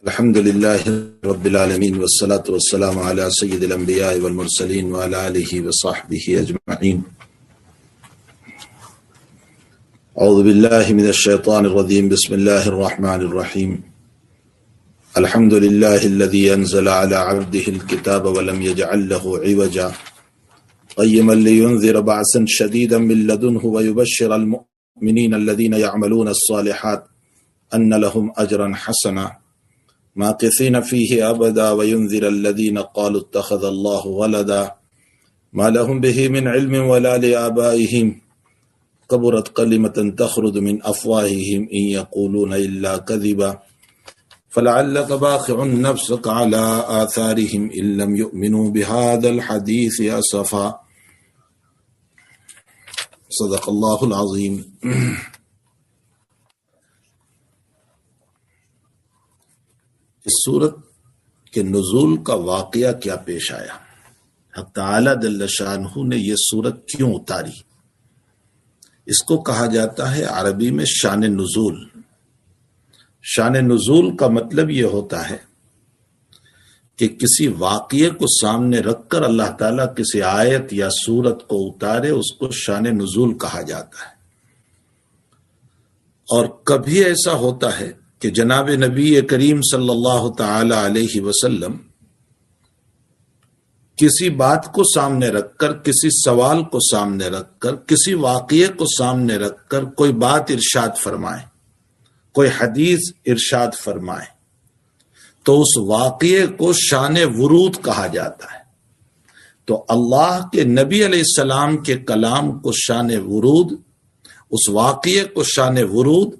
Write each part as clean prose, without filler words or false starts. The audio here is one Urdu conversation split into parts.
الحمد لله رب العالمين والصلاة والسلام على سيد الأنبياء والمرسلين وعلى آله وصحبه أجمعين. أعوذ بالله من الشيطان الرجيم. بسم الله الرحمن الرحيم. الحمد لله الذي أنزل على عبده الكتاب ولم يجعل له عوجا قيما لينذر بأسا شديدا من لدنه ويبشر المؤمنين الذين يعملون الصالحات أن لهم أجرا حسنا ماكثين فيه أبدا وينذر الذين قالوا اتخذ الله ولدا ما لهم به من علم ولا لآبائهم كبرت كلمة تخرج من أفواههم إن يقولون إلا كذبا فلعلك باخع نفسك على آثارهم إن لم يؤمنوا بهذا الحديث أسفا. صدق الله العظيم. اس سورت کے نزول کا واقعہ کیا پیش آیا؟ حق تعالی جل شانہ نے یہ سورت کیوں اتاری؟ اس کو کہا جاتا ہے عربی میں شان نزول. شان نزول کا مطلب یہ ہوتا ہے کہ کسی واقعے کو سامنے رکھ کر اللہ تعالیٰ کسی آیت یا سورت کو اتارے، اس کو شان نزول کہا جاتا ہے. اور کبھی ایسا ہوتا ہے کہ جناب نبی کریم صلی اللہ تعالی علیہ وسلم کسی بات کو سامنے رکھ کر، کسی سوال کو سامنے رکھ کر، کسی واقعے کو سامنے رکھ کر کوئی بات ارشاد فرمائیں، کوئی حدیث ارشاد فرمائیں، تو اس واقعے کو شان ورود کہا جاتا ہے. تو اللہ کے نبی علیہ السلام کے کلام کو شان ورود، اس واقعے کو شان ورود،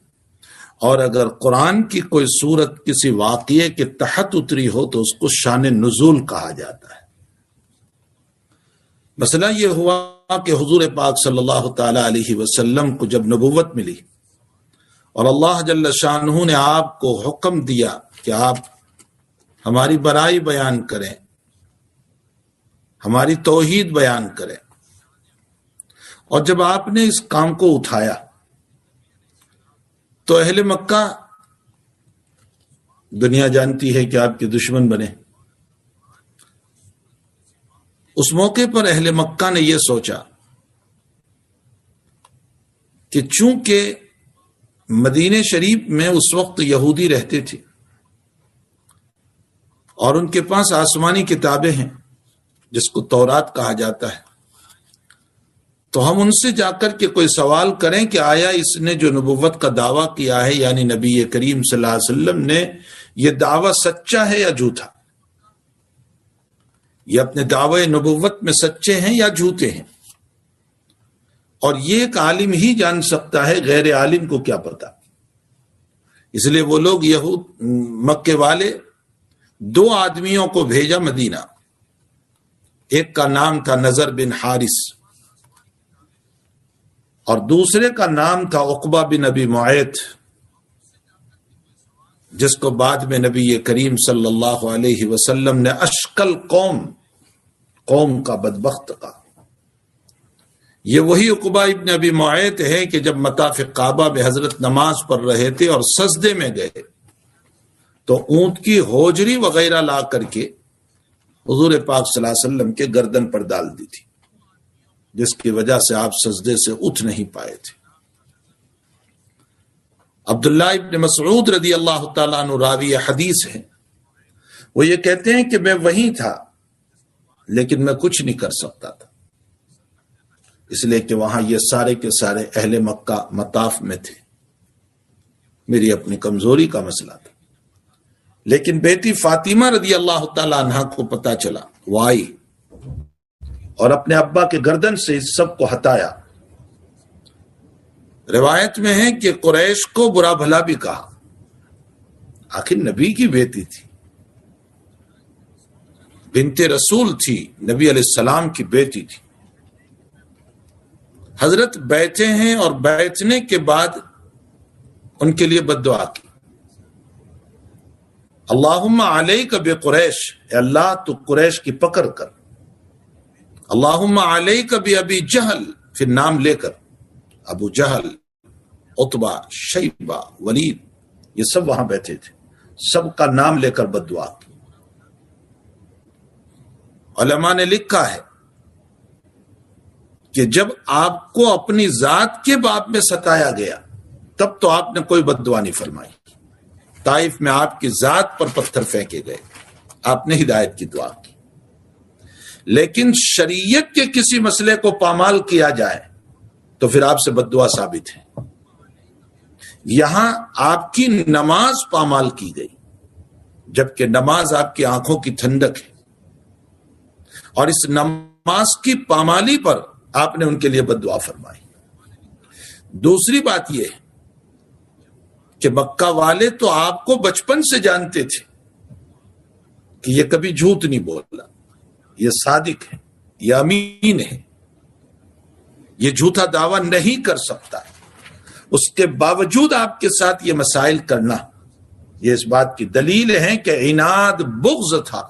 اور اگر قرآن کی کوئی سورت کسی واقعے کے تحت اتری ہو تو اس کو شان نزول کہا جاتا ہے. مسئلہ یہ ہوا کہ حضور پاک صلی اللہ تعالی علیہ وسلم کو جب نبوت ملی اور اللہ جل شانہ نے آپ کو حکم دیا کہ آپ ہماری برائی بیان کریں، ہماری توحید بیان کریں، اور جب آپ نے اس کام کو اٹھایا تو اہل مکہ، دنیا جانتی ہے کہ آپ کے دشمن بنے. اس موقع پر اہل مکہ نے یہ سوچا کہ چونکہ مدینہ شریف میں اس وقت یہودی رہتے تھے اور ان کے پاس آسمانی کتابیں ہیں جس کو تورات کہا جاتا ہے، تو ہم ان سے جا کر کے کوئی سوال کریں کہ آیا اس نے جو نبوت کا دعویٰ کیا ہے، یعنی نبی کریم صلی اللہ علیہ وسلم نے، یہ دعویٰ سچا ہے یا جھوٹا؟ یہ اپنے دعوے نبوت میں سچے ہیں یا جھوٹے ہیں؟ اور یہ ایک عالم ہی جان سکتا ہے، غیر عالم کو کیا پتا. اس لیے وہ لوگ یہود مکے والے دو آدمیوں کو بھیجا مدینہ. ایک کا نام تھا نضر بن حارث اور دوسرے کا نام تھا عقبہ بن ابی معیط، جس کو بعد میں نبی کریم صلی اللہ علیہ وسلم نے اشکل قوم کا بدبخت کہا. یہ وہی عقبہ ابن ابی معیط ہے کہ جب مطاف کعبہ میں حضرت نماز پڑھ رہے تھے اور سجدے میں گئے تو اونٹ کی ہوجری وغیرہ لا کر کے حضور پاک صلی اللہ علیہ وسلم کے گردن پر ڈال دی تھی، جس کی وجہ سے آپ سجدے سے اٹھ نہیں پائے تھے. عبداللہ ابن مسعود رضی اللہ تعالیٰ عنہ راوی حدیث ہے، وہ یہ کہتے ہیں کہ میں وہیں تھا لیکن میں کچھ نہیں کر سکتا تھا، اس لیے کہ وہاں یہ سارے کے سارے اہل مکہ مطاف میں تھے. میری اپنی کمزوری کا مسئلہ تھا. لیکن بیٹی فاطمہ رضی اللہ تعالیٰ عنہ کو پتا چلا، وہ آئی اور اپنے ابا کے گردن سے اس سب کو ہٹایا. روایت میں ہے کہ قریش کو برا بھلا بھی کہا، آخر نبی کی بیٹی تھی، بنت رسول تھی، نبی علیہ السلام کی بیٹی تھی. حضرت بیٹھے ہیں اور بیٹھنے کے بعد ان کے لیے بد دعا کی، اللہم علیک بقریش، اے اللہ تو قریش کی پکڑ کر. اللہم علیک بابی جہل، پھر نام لے کر ابو جہل، عتبہ، شیبہ، ولید، یہ سب وہاں بیٹھے تھے. سب کا نام لے کر بد دعا کی۔ علماء نے لکھا ہے کہ جب آپ کو اپنی ذات کے باب میں ستایا گیا تب تو آپ نے کوئی بد دعا نہیں فرمائی۔ طائف میں آپ کی ذات پر پتھر پھینکے گئے، آپ نے ہدایت کی دعا کی، لیکن شریعت کے کسی مسئلے کو پامال کیا جائے تو پھر آپ سے بد دعا ثابت ہے۔ یہاں آپ کی نماز پامال کی گئی، جبکہ نماز آپ کی آنکھوں کی ٹھنڈک ہے، اور اس نماز کی پامالی پر آپ نے ان کے لیے بد دعا فرمائی۔ دوسری بات یہ ہے کہ مکہ والے تو آپ کو بچپن سے جانتے تھے کہ یہ کبھی جھوٹ نہیں بولا، یہ صادق ہے، یہ امین ہے، یہ جھوٹا دعویٰ نہیں کر سکتا۔ اس کے باوجود آپ کے ساتھ یہ مسائل کرنا، یہ اس بات کی دلیل ہے کہ عناد بغض تھا،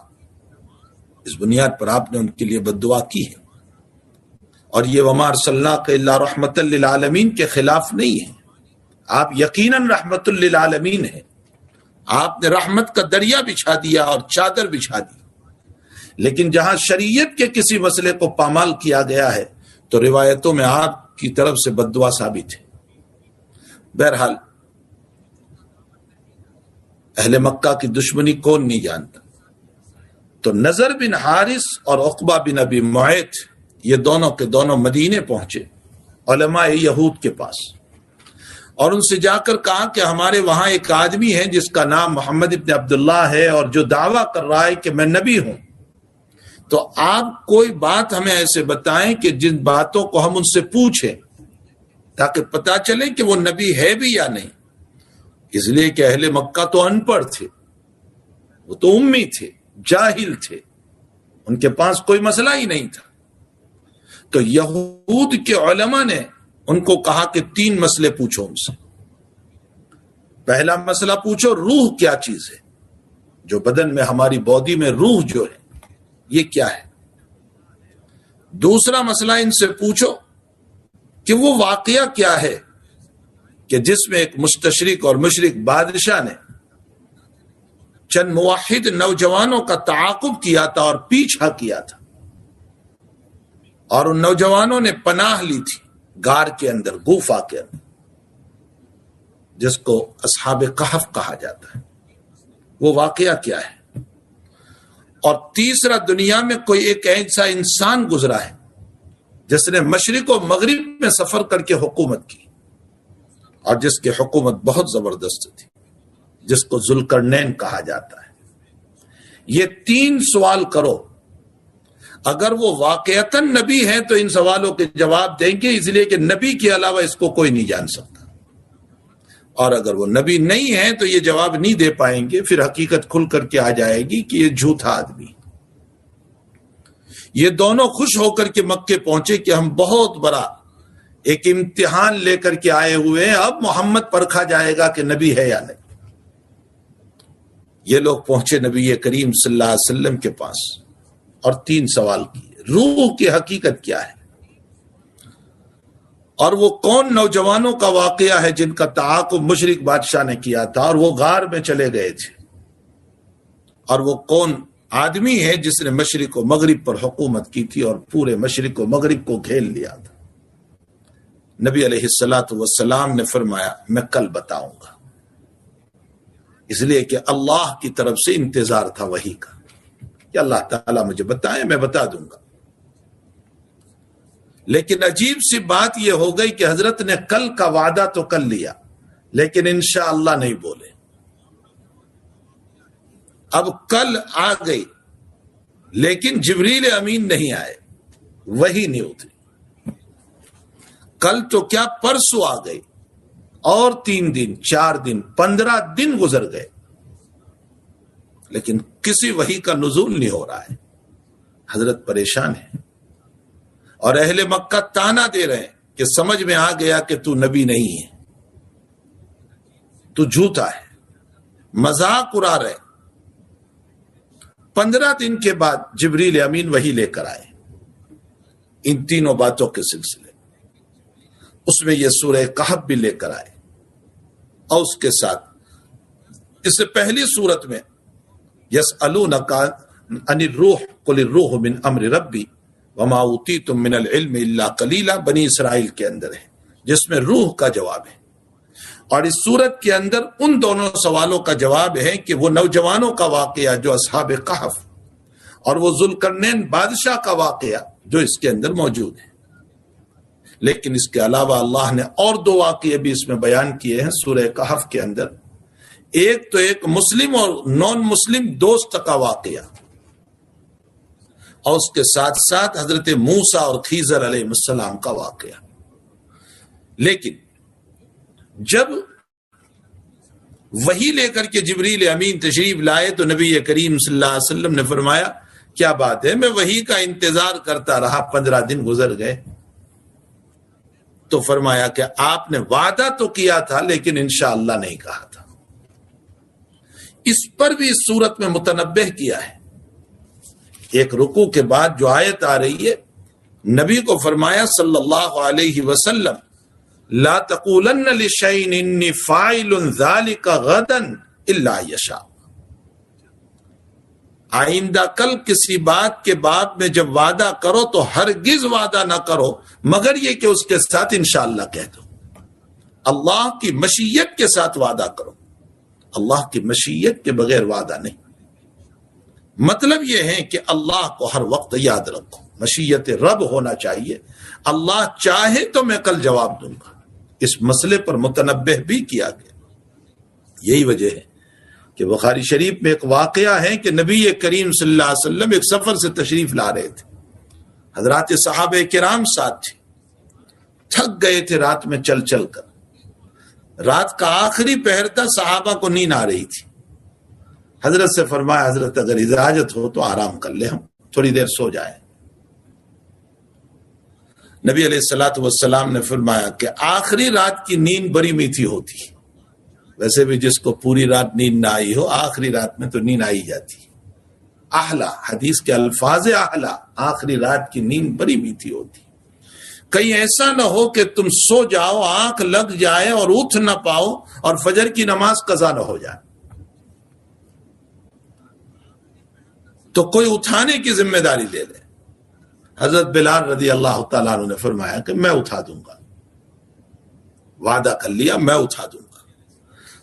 اس بنیاد پر آپ نے ان کے لیے بد دعا کی ہے۔ اور یہ وما ارسلناک الا رحمۃ للعالمین کے خلاف نہیں ہے، آپ یقیناً رحمت للعالمین ہیں، آپ نے رحمت کا دریا بچھا دیا اور چادر بچھا دی، لیکن جہاں شریعت کے کسی مسئلے کو پامال کیا گیا ہے تو روایتوں میں آپ کی طرف سے بد دعا ثابت ہے۔ بہرحال اہل مکہ کی دشمنی کون نہیں جانتا؟ تو نضر بن حارث اور عقبہ بن ابی معیط یہ دونوں کے دونوں مدینے پہنچے علماء یہود کے پاس، اور ان سے جا کر کہا کہ ہمارے وہاں ایک آدمی ہے جس کا نام محمد ابن عبداللہ ہے اور جو دعویٰ کر رہا ہے کہ میں نبی ہوں، تو آپ کوئی بات ہمیں ایسے بتائیں کہ جن باتوں کو ہم ان سے پوچھیں تاکہ پتہ چلے کہ وہ نبی ہے بھی یا نہیں۔ اس لیے کہ اہل مکہ تو ان پڑھ تھے، وہ تو امی تھے، جاہل تھے، ان کے پاس کوئی مسئلہ ہی نہیں تھا۔ تو یہود کے علماء نے ان کو کہا کہ 3 مسئلے پوچھو ان سے۔ پہلا مسئلہ پوچھو، روح کیا چیز ہے؟ جو بدن میں ہماری باڈی میں روح جو ہے یہ کیا ہے؟ دوسرا مسئلہ ان سے پوچھو کہ وہ واقعہ کیا ہے کہ جس میں ایک مستشرق اور مشرک بادشاہ نے چند موحد نوجوانوں کا تعاقب کیا تھا اور پیچھا کیا تھا، اور ان نوجوانوں نے پناہ لی تھی غار کے اندر، گوفا کے اندر، جس کو اصحاب کہف کہا جاتا ہے۔ وہ واقعہ کیا ہے؟ اور تیسرا، دنیا میں کوئی ایک ایسا انسان گزرا ہے جس نے مشرق و مغرب میں سفر کر کے حکومت کی اور جس کی حکومت بہت زبردست تھی، جس کو ذوالقرنین کہا جاتا ہے۔ یہ 3 سوال کرو، اگر وہ واقعتاً نبی ہیں تو ان سوالوں کے جواب دیں گے، اس لیے کہ نبی کے علاوہ اس کو کوئی نہیں جان سکتا، اور اگر وہ نبی نہیں ہیں تو یہ جواب نہیں دے پائیں گے، پھر حقیقت کھل کر کے آ جائے گی کہ یہ جھوٹا آدمی۔ یہ دونوں خوش ہو کر کے مکے پہنچے کہ ہم بہت بڑا ایک امتحان لے کر کے آئے ہوئے ہیں، اب محمد پرکھا جائے گا کہ نبی ہے یا نہیں۔ یہ لوگ پہنچے نبی کریم صلی اللہ علیہ وسلم کے پاس اور 3 سوال کیے۔ روح کی حقیقت کیا ہے؟ اور وہ کون نوجوانوں کا واقعہ ہے جن کا تعاقب مشرک بادشاہ نے کیا تھا اور وہ غار میں چلے گئے تھے؟ اور وہ کون آدمی ہے جس نے مشرق و مغرب پر حکومت کی تھی اور پورے مشرق و مغرب کو گھیر لیا تھا؟ نبی علیہ الصلوۃ والسلام نے فرمایا میں کل بتاؤں گا، اس لیے کہ اللہ کی طرف سے انتظار تھا وحی کا کہ اللہ تعالیٰ مجھے بتائے، میں بتا دوں گا۔ لیکن عجیب سی بات یہ ہو گئی کہ حضرت نے کل کا وعدہ تو کر لیا لیکن انشاءاللہ نہیں بولے۔ اب کل آ گئی لیکن جبریل امین نہیں آئے، وحی نہیں اتری۔ کل تو کیا پرسوں آ گئی اور 3 دن 4 دن 15 دن گزر گئے لیکن کسی وحی کا نزول نہیں ہو رہا ہے۔ حضرت پریشان ہے اور اہل مکہ تانا دے رہے ہیں کہ سمجھ میں آ گیا کہ تو نبی نہیں ہے، تو جھوٹا ہے، مذاق اڑا رہے۔ 15 دن کے بعد جبریل امین وحی لے کر آئے ان 3 باتوں کے سلسلے، اس میں یہ سورہ کہف بھی لے کر آئے اور اس کے ساتھ اس سے پہلی صورت میں یسألونک عن الروح قل الروح من امر ربی وما اوتیتم من العلم الا قلیلا، بنی اسرائیل کے اندر ہے، جس میں روح کا جواب ہے، اور اس صورت کے اندر ان دونوں سوالوں کا جواب ہے کہ وہ نوجوانوں کا واقعہ جو اصحاب کہف اور وہ ذوالقرنین بادشاہ کا واقعہ جو اس کے اندر موجود ہے۔ لیکن اس کے علاوہ اللہ نے اور دو واقعے بھی اس میں بیان کیے ہیں سورہ کہف کے اندر، ایک تو ایک مسلم اور نان مسلم دوست کا واقعہ، اور اس کے ساتھ ساتھ حضرت موسیٰ اور خضر علیہ السلام کا واقعہ۔ لیکن جب وحی لے کر کے جبریل امین تشریف لائے تو نبی کریم صلی اللہ علیہ وسلم نے فرمایا کیا بات ہے، میں وحی کا انتظار کرتا رہا، 15 دن گزر گئے، تو فرمایا کہ آپ نے وعدہ تو کیا تھا لیکن انشاءاللہ نہیں کہا تھا۔ اس پر بھی اس صورت میں متنبہ کیا ہے۔ ایک رکوع کے بعد جو آیت آ رہی ہے، نبی کو فرمایا صلی اللہ علیہ وسلم لا تقولن لشیء انی فاعل ذلک غدا الا یشاء، آئندہ کل کسی بات کے بعد میں جب وعدہ کرو تو ہرگز وعدہ نہ کرو مگر یہ کہ اس کے ساتھ انشاءاللہ کہہ دو۔ اللہ کی مشیت کے ساتھ وعدہ کرو، اللہ کی مشیت کے بغیر وعدہ نہیں۔ مطلب یہ ہے کہ اللہ کو ہر وقت یاد رکھو، مشیت رب ہونا چاہیے، اللہ چاہے تو میں کل جواب دوں گا۔ اس مسئلے پر متنبہ بھی کیا گیا۔ یہی وجہ ہے کہ بخاری شریف میں ایک واقعہ ہے کہ نبی کریم صلی اللہ علیہ وسلم ایک سفر سے تشریف لا رہے تھے، حضرات صحابہ کرام ساتھ تھے، تھک گئے تھے رات میں چل چل کر، رات کا آخری پہر تھا، صحابہ کو نیند آ رہی تھی۔ حضرت سے فرمایا حضرت اگر اجازت ہو تو آرام کر لیں، ہم تھوڑی دیر سو جائیں۔ نبی علیہ الصلوۃ والسلام نے فرمایا کہ آخری رات کی نیند بڑی میٹھی ہوتی، ویسے بھی جس کو پوری رات نیند نہ آئی ہو آخری رات میں تو نیند آئی جاتی۔ احلا، حدیث کے الفاظ احلا، آخری رات کی نیند بڑی میٹھی ہوتی۔ کہیں ایسا نہ ہو کہ تم سو جاؤ، آنکھ لگ جائے اور اٹھ نہ پاؤ اور فجر کی نماز قضا نہ ہو جائے، تو کوئی اٹھانے کی ذمہ داری لے لے۔ حضرت بلال رضی اللہ تعالیٰ عنہ نے فرمایا کہ میں اٹھا دوں گا، وعدہ کر لیا میں اٹھا دوں گا۔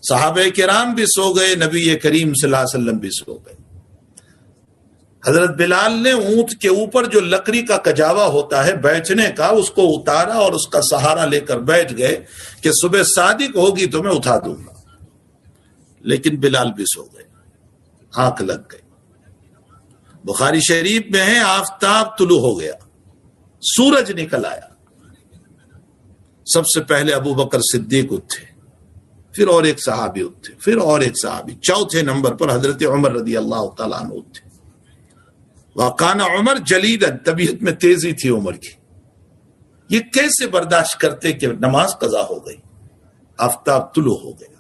صحابہ کرام بھی سو گئے، نبی کریم صلی اللہ علیہ وسلم بھی سو گئے۔ حضرت بلال نے اونٹ کے اوپر جو لکڑی کا کجاوا ہوتا ہے بیٹھنے کا، اس کو اتارا اور اس کا سہارا لے کر بیٹھ گئے کہ صبح صادق ہوگی تو میں اٹھا دوں گا، لیکن بلال بھی سو گئے، آنکھ لگ گئی۔ بخاری شریف میں ہے آفتاب طلوع ہو گیا، سورج نکل آیا، سب سے پہلے ابو بکر صدیق اٹھے، پھر اور ایک صحابی اٹھے، پھر اور ایک صحابی، چوتھے نمبر پر حضرت عمر رضی اللہ تعالیٰ عنہ اٹھے۔ وَقَانَ عمر جلیداً، طبیعت میں تیزی تھی عمر کی، یہ کیسے برداشت کرتے کہ نماز قضا ہو گئی، آفتاب طلوع ہو گیا۔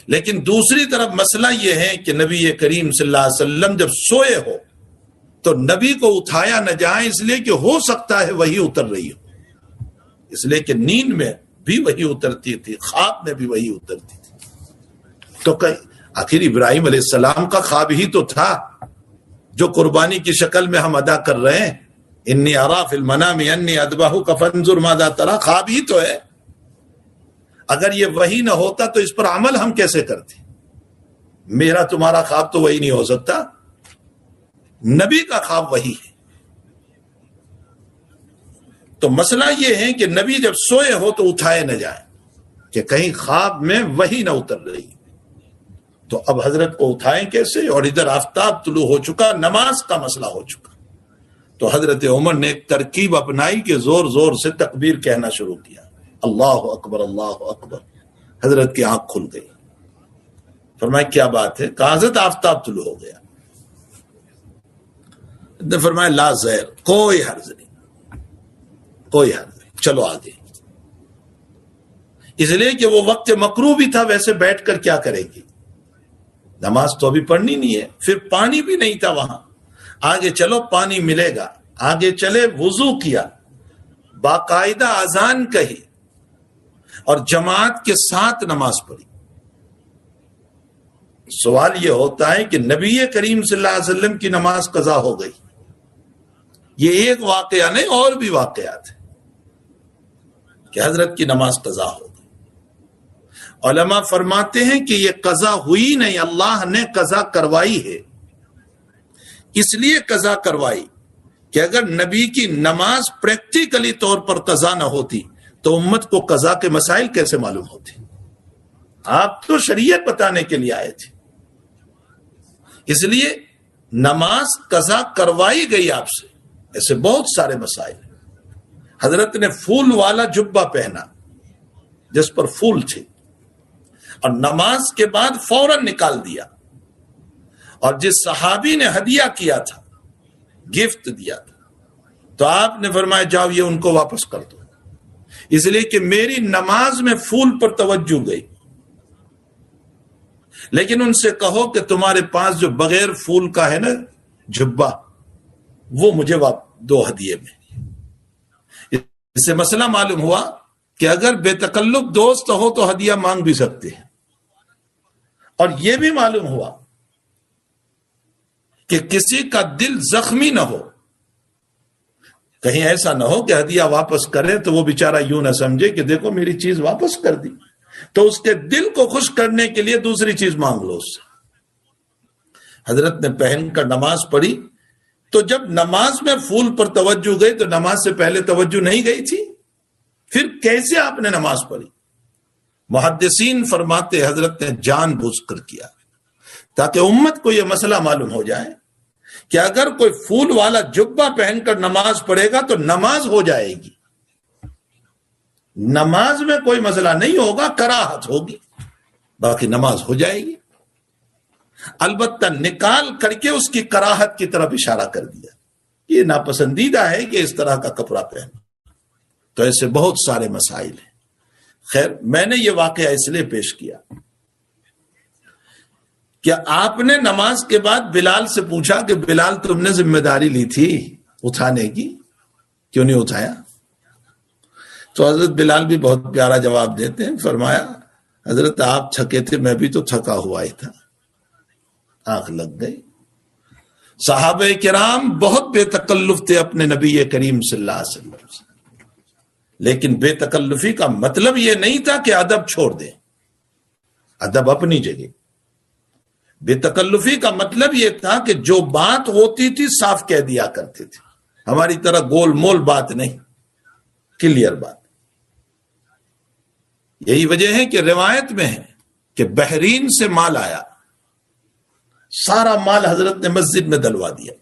لیکن دوسری طرف مسئلہ یہ ہے کہ نبی کریم صلی اللہ علیہ وسلم جب سوئے ہو تو نبی کو اٹھایا نہ جائے، اس لیے کہ ہو سکتا ہے وہی اتر رہی ہو، اس لیے کہ نیند میں بھی وہی اترتی تھی، خواب میں بھی وہی اترتی تھی۔ تو آخر ابراہیم علیہ السلام کا خواب ہی تو تھا جو قربانی کی شکل میں ہم ادا کر رہے ہیں، انی ارا فی المنام انی اذبحک فانظر ماذا تری، خواب ہی تو ہے۔ اگر یہ وہی نہ ہوتا تو اس پر عمل ہم کیسے کرتے؟ میرا تمہارا خواب تو وہی نہیں ہو سکتا، نبی کا خواب وہی ہے۔ تو مسئلہ یہ ہے کہ نبی جب سوئے ہو تو اٹھائے نہ جائیں کہ کہیں خواب میں وہی نہ اتر رہی۔ تو اب حضرت کو اٹھائیں کیسے؟ اور ادھر آفتاب طلوع ہو چکا، نماز کا مسئلہ ہو چکا۔ تو حضرت عمر نے ایک ترکیب اپنائی کہ زور زور سے تکبیر کہنا شروع کیا، اللہ اکبر اللہ اکبر۔ حضرت کی آنکھ کھل گئی، فرمایا کیا بات ہے؟ کہا حضرت آفتاب طلوع ہو گیا۔ نے فرمایا لا زیر، کوئی حرج نہیں، کوئی حرج نہیں، چلو آگے۔ اس لیے کہ وہ وقت مکروہ بھی تھا، ویسے بیٹھ کر کیا کرے گی، نماز تو ابھی پڑھنی نہیں ہے، پھر پانی بھی نہیں تھا وہاں، آگے چلو پانی ملے گا۔ آگے چلے، وضو کیا، باقاعدہ اذان کہی اور جماعت کے ساتھ نماز پڑھی۔ سوال یہ ہوتا ہے کہ نبی کریم صلی اللہ علیہ وسلم کی نماز قضا ہو گئی، یہ ایک واقعہ نہیں، اور بھی واقعات ہیں کہ حضرت کی نماز قضا ہو گئی۔ علماء فرماتے ہیں کہ یہ قضا ہوئی نہیں، اللہ نے قضا کروائی ہے۔ اس لیے قضا کروائی کہ اگر نبی کی نماز پریکٹیکلی طور پر قضا نہ ہوتی تو امت کو قضا کے مسائل کیسے معلوم ہوتی؟ آپ تو شریعت بتانے کے لیے آئے تھے، اس لیے نماز قضا کروائی گئی آپ سے۔ ایسے بہت سارے مسائل۔ حضرت نے پھول والا جبہ پہنا جس پر پھول تھے، اور نماز کے بعد فوراً نکال دیا، اور جس صحابی نے ہدیہ کیا تھا، گفٹ دیا تھا، تو آپ نے فرمایا جاؤ یہ ان کو واپس کر دو، اس لیے کہ میری نماز میں پھول پر توجہ گئی۔ لیکن ان سے کہو کہ تمہارے پاس جو بغیر پھول کا ہے نا جبہ، وہ مجھے دو ہدیے میں۔ اس سے مسئلہ معلوم ہوا کہ اگر بے تکلف دوست ہو تو ہدیہ مانگ بھی سکتے ہیں، اور یہ بھی معلوم ہوا کہ کسی کا دل زخمی نہ ہو، کہیں ایسا نہ ہو کہ ہدیہ واپس کرے تو وہ بیچارہ یوں نہ سمجھے کہ دیکھو میری چیز واپس کر دی، تو اس کے دل کو خوش کرنے کے لیے دوسری چیز مانگ لو اس سے۔ حضرت نے پہن کر نماز پڑھی، تو جب نماز میں پھول پر توجہ گئی تو نماز سے پہلے توجہ نہیں گئی تھی، پھر کیسے آپ نے نماز پڑھی؟ محدثین فرماتے حضرت نے جان بوجھ کر کیا تاکہ امت کو یہ مسئلہ معلوم ہو جائے کہ اگر کوئی پھول والا جبہ پہن کر نماز پڑھے گا تو نماز ہو جائے گی، نماز میں کوئی مسئلہ نہیں ہوگا، کراہت ہوگی، باقی نماز ہو جائے گی۔ البتہ نکال کر کے اس کی کراہت کی طرف اشارہ کر دیا، یہ ناپسندیدہ ہے کہ اس طرح کا کپڑا پہنا۔ تو ایسے بہت سارے مسائل ہیں۔ خیر، میں نے یہ واقعہ اس لیے پیش کیا کہ آپ نے نماز کے بعد بلال سے پوچھا کہ بلال تم نے ذمہ داری لی تھی اٹھانے کی، کیوں نہیں اٹھایا؟ تو حضرت بلال بھی بہت پیارا جواب دیتے ہیں، فرمایا حضرت آپ تھکے تھے، میں بھی تو تھکا ہوا ہی تھا، آنکھ لگ گئی۔ صحابہ کرام بہت بے تکلف تھے اپنے نبی کریم صلی اللہ علیہ وسلم سے، لیکن بے تکلفی کا مطلب یہ نہیں تھا کہ ادب چھوڑ دیں، ادب اپنی جگہ۔ بے تکلفی کا مطلب یہ تھا کہ جو بات ہوتی تھی صاف کہہ دیا کرتے تھے، ہماری طرح گول مول بات نہیں، کلیئر بات۔ یہی وجہ ہے کہ روایت میں ہے کہ بحرین سے مال آیا، سارا مال حضرت نے مسجد میں دلوا دیا۔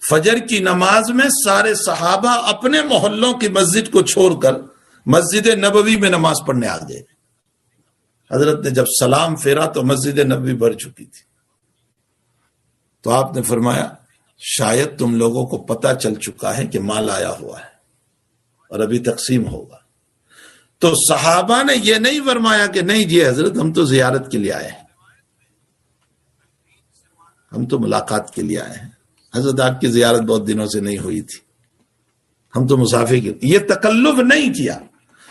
فجر کی نماز میں سارے صحابہ اپنے محلوں کی مسجد کو چھوڑ کر مسجد نبوی میں نماز پڑھنے آ گئے۔ حضرت نے جب سلام پھیرا تو مسجد نبوی بھر چکی تھی، تو آپ نے فرمایا شاید تم لوگوں کو پتہ چل چکا ہے کہ مال آیا ہوا ہے اور ابھی تقسیم ہوگا۔ تو صحابہ نے یہ نہیں فرمایا کہ نہیں جی حضرت ہم تو زیارت کے لیے آئے ہیں، ہم تو ملاقات کے لیے آئے ہیں، حضرت آپ کی زیارت بہت دنوں سے نہیں ہوئی تھی، ہم تو مسافر کے۔ یہ تکلف نہیں کیا،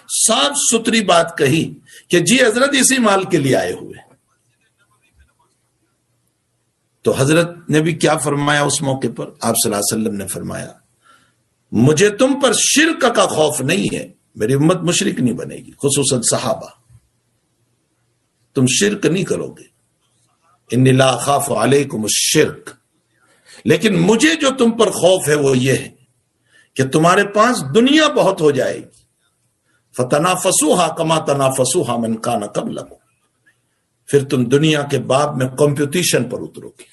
صاف ستھری بات کہی کہ جی حضرت اسی مال کے لیے آئے ہوئے۔ تو حضرت نے بھی کیا فرمایا اس موقع پر؟ آپ صلی اللہ علیہ وسلم نے فرمایا مجھے تم پر شرک کا خوف نہیں ہے، میری امت مشرک نہیں بنے گی، خصوصاً صحابہ، تم شرک نہیں کرو گے، انی لا اخاف علیکم الشرک، لیکن مجھے جو تم پر خوف ہے وہ یہ ہے کہ تمہارے پاس دنیا بہت ہو جائے گی، فَتَنَافَسُوهَا كَمَا تَنَافَسُوهَا مَنْ كَانَ قَبْلَكُمْ، پھر تم دنیا کے باب میں کمپٹیشن پر اترو گے،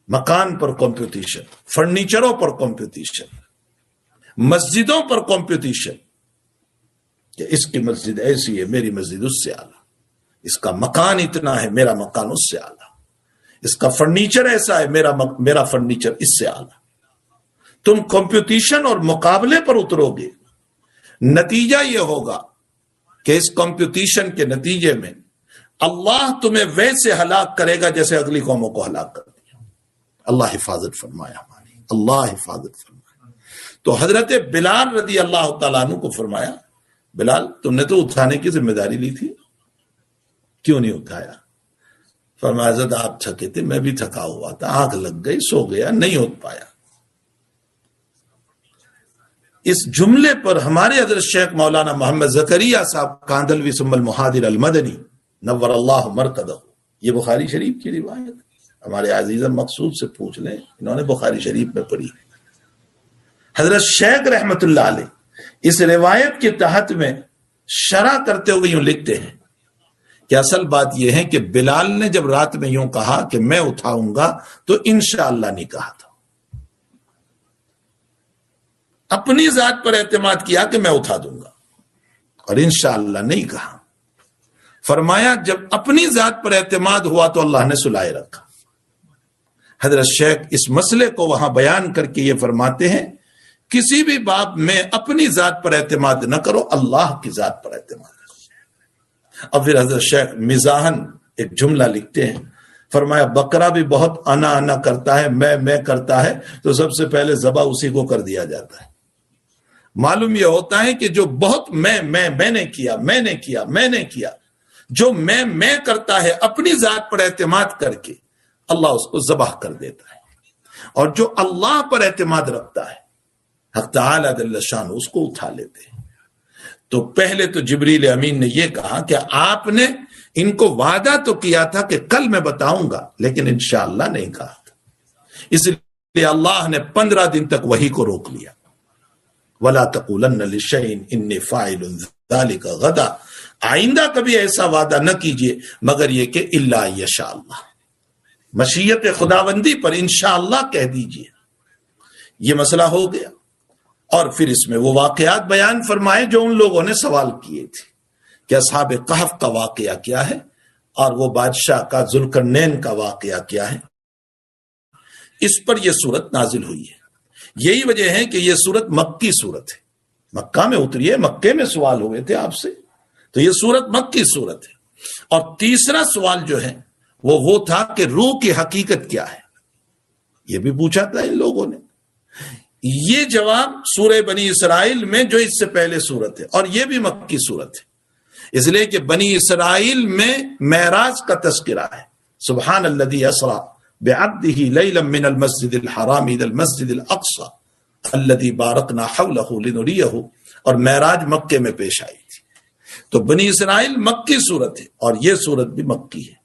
مکان پر کمپٹیشن، فرنیچروں پر کمپٹیشن، مسجدوں پر کمپٹیشن، کہ اس کی مسجد ایسی ہے، میری مسجد اس سے اعلیٰ، اس کا مکان اتنا ہے، میرا مکان اس سے اعلیٰ، اس کا فرنیچر ایسا ہے، میرا فرنیچر اس سے اعلیٰ۔ تم کمپٹیشن اور مقابلے پر اترو گے، نتیجہ یہ ہوگا کہ اس کمپٹیشن کے نتیجے میں اللہ تمہیں ویسے ہلاک کرے گا جیسے اگلی قوموں کو ہلاک کر دیا۔ اللہ حفاظت فرمائے ہماری، اللہ حفاظت فرمائے۔ تو حضرت بلال رضی اللہ تعالیٰ عنہ کو فرمایا بلال تم نے تو اٹھانے کی ذمہ داری لی تھی، کیوں نہیں اٹھایا؟ فرمایا حضرت آپ تھکے تھے، میں بھی تھکا ہوا تھا، آنکھ لگ گئی، سو گیا، نہیں اٹھ پایا۔ اس جملے پر ہمارے حضرت شیخ مولانا محمد زکریا صاحب کاندلوی ثم المحاضر المدنی نور اللہ مرقدہ، یہ بخاری شریف کی روایت، ہمارے عزیزم مقصود سے پوچھ لیں، انہوں نے بخاری شریف میں پڑھی۔ حضرت شیخ رحمت اللہ علیہ اس روایت کے تحت میں شرح کرتے ہوئے یوں لکھتے ہیں کہ اصل بات یہ ہے کہ بلال نے جب رات میں یوں کہا کہ میں اٹھاؤں گا تو انشاءاللہ نہیں کہا تھا، اپنی ذات پر اعتماد کیا کہ میں اٹھا دوں گا، اور انشاءاللہ نہیں کہا۔ فرمایا جب اپنی ذات پر اعتماد ہوا تو اللہ نے سلائے رکھا۔ حضرت شیخ اس مسئلے کو وہاں بیان کر کے یہ فرماتے ہیں کسی بھی باب میں اپنی ذات پر اعتماد نہ کرو، اللہ کی ذات پر اعتماد کرو۔ اور پھر حضرت شیخ مزاحن ایک جملہ لکھتے ہیں، فرمایا بکرا بھی بہت انا کرتا ہے، میں کرتا ہے تو سب سے پہلے ذبح اسی کو کر دیا جاتا ہے۔ معلوم یہ ہوتا ہے کہ جو بہت میں نے کیا جو میں کرتا ہے اپنی ذات پر اعتماد کر کے اللہ اس کو ذبح کر دیتا ہے، اور جو اللہ پر اعتماد رکھتا ہے حق تعالی جل شان اس کو اٹھا لیتے ہیں۔ تو پہلے تو جبریل امین نے یہ کہا کہ آپ نے ان کو وعدہ تو کیا تھا کہ کل میں بتاؤں گا، لیکن انشاءاللہ نہیں کہا تھا، اس لیے اللہ نے 15 دن تک وحی کو روک لیا۔ وَلَا تَقُولَنَّ لِشَيْءٍ إِنِّي فَاعِلٌ ذَلِكَ غَدًا، آئندہ کبھی ایسا وعدہ نہ کیجئے مگر یہ کہ الا یشاء اللہ، مشیت خداوندی پر انشاءاللہ کہہ دیجئے۔ یہ مسئلہ ہو گیا، اور پھر اس میں وہ واقعات بیان فرمائے جو ان لوگوں نے سوال کیے تھے کہ اصحاب کہف کا واقعہ کیا ہے اور وہ بادشاہ کا ذوالقرنین کا واقعہ کیا ہے۔ اس پر یہ سورت نازل ہوئی ہے۔ یہی وجہ ہے کہ یہ سورت مکی سورت ہے، مکہ میں اتری ہے، مکے میں سوال ہوئے تھے آپ سے، تو یہ سورت مکی سورت ہے۔ اور تیسرا سوال جو ہے وہ تھا کہ روح کی حقیقت کیا ہے، یہ بھی پوچھا تھا ان لوگوں نے۔ یہ جواب سورہ بنی اسرائیل میں جو اس سے پہلے سورت ہے، اور یہ بھی مکی سورت ہے، اس لیے کہ بنی اسرائیل میں معراج کا تذکرہ ہے، سبحان الذی اسری بعبدہ لیلا من المسجد الحرام الی المسجد الاقصی الذی بارکنا حولہ لنریہ، اور معراج مکے میں پیش آئی تھی۔ تو بنی اسرائیل مکی صورت ہے اور یہ صورت بھی مکی ہے،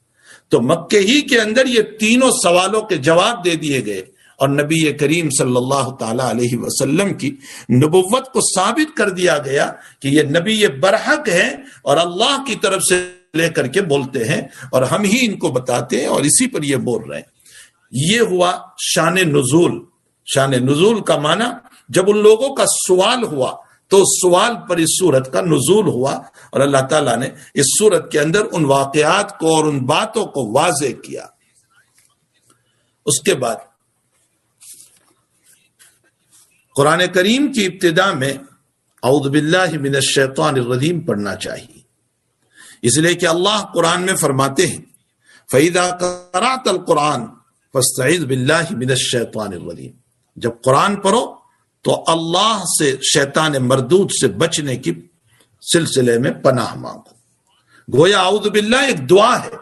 تو مکے ہی کے اندر یہ تینوں سوالوں کے جواب دے دیے گئے، اور نبی کریم صلی اللہ تعالی علیہ وسلم کی نبوت کو ثابت کر دیا گیا کہ یہ نبی یہ برحق ہے اور اللہ کی طرف سے لے کر کے بولتے ہیں، اور ہم ہی ان کو بتاتے ہیں اور اسی پر یہ بول رہے ہیں۔ یہ ہوا شان نزول۔ شان نزول کا معنی جب ان لوگوں کا سوال ہوا تو سوال پر اس سورت کا نزول ہوا، اور اللہ تعالیٰ نے اس سورت کے اندر ان واقعات کو اور ان باتوں کو واضح کیا۔ اس کے بعد قرآن کریم کی ابتدا میں اعوذ باللہ من الشیطان الرجیم پڑھنا چاہیے، اس لیے کہ اللہ قرآن میں فرماتے ہیں فَإِذَا قَرَأْتَ الْقُرْآنَ فَاسْتَعِذْ بِاللَّهِ مِنَ الشَّيْطَانِ الرَّجِيمِ، جب قرآن پڑھو تو اللہ سے شیطان مردود سے بچنے کی سلسلے میں پناہ مانگو۔ گویا اعوذ باللہ ایک دعا ہے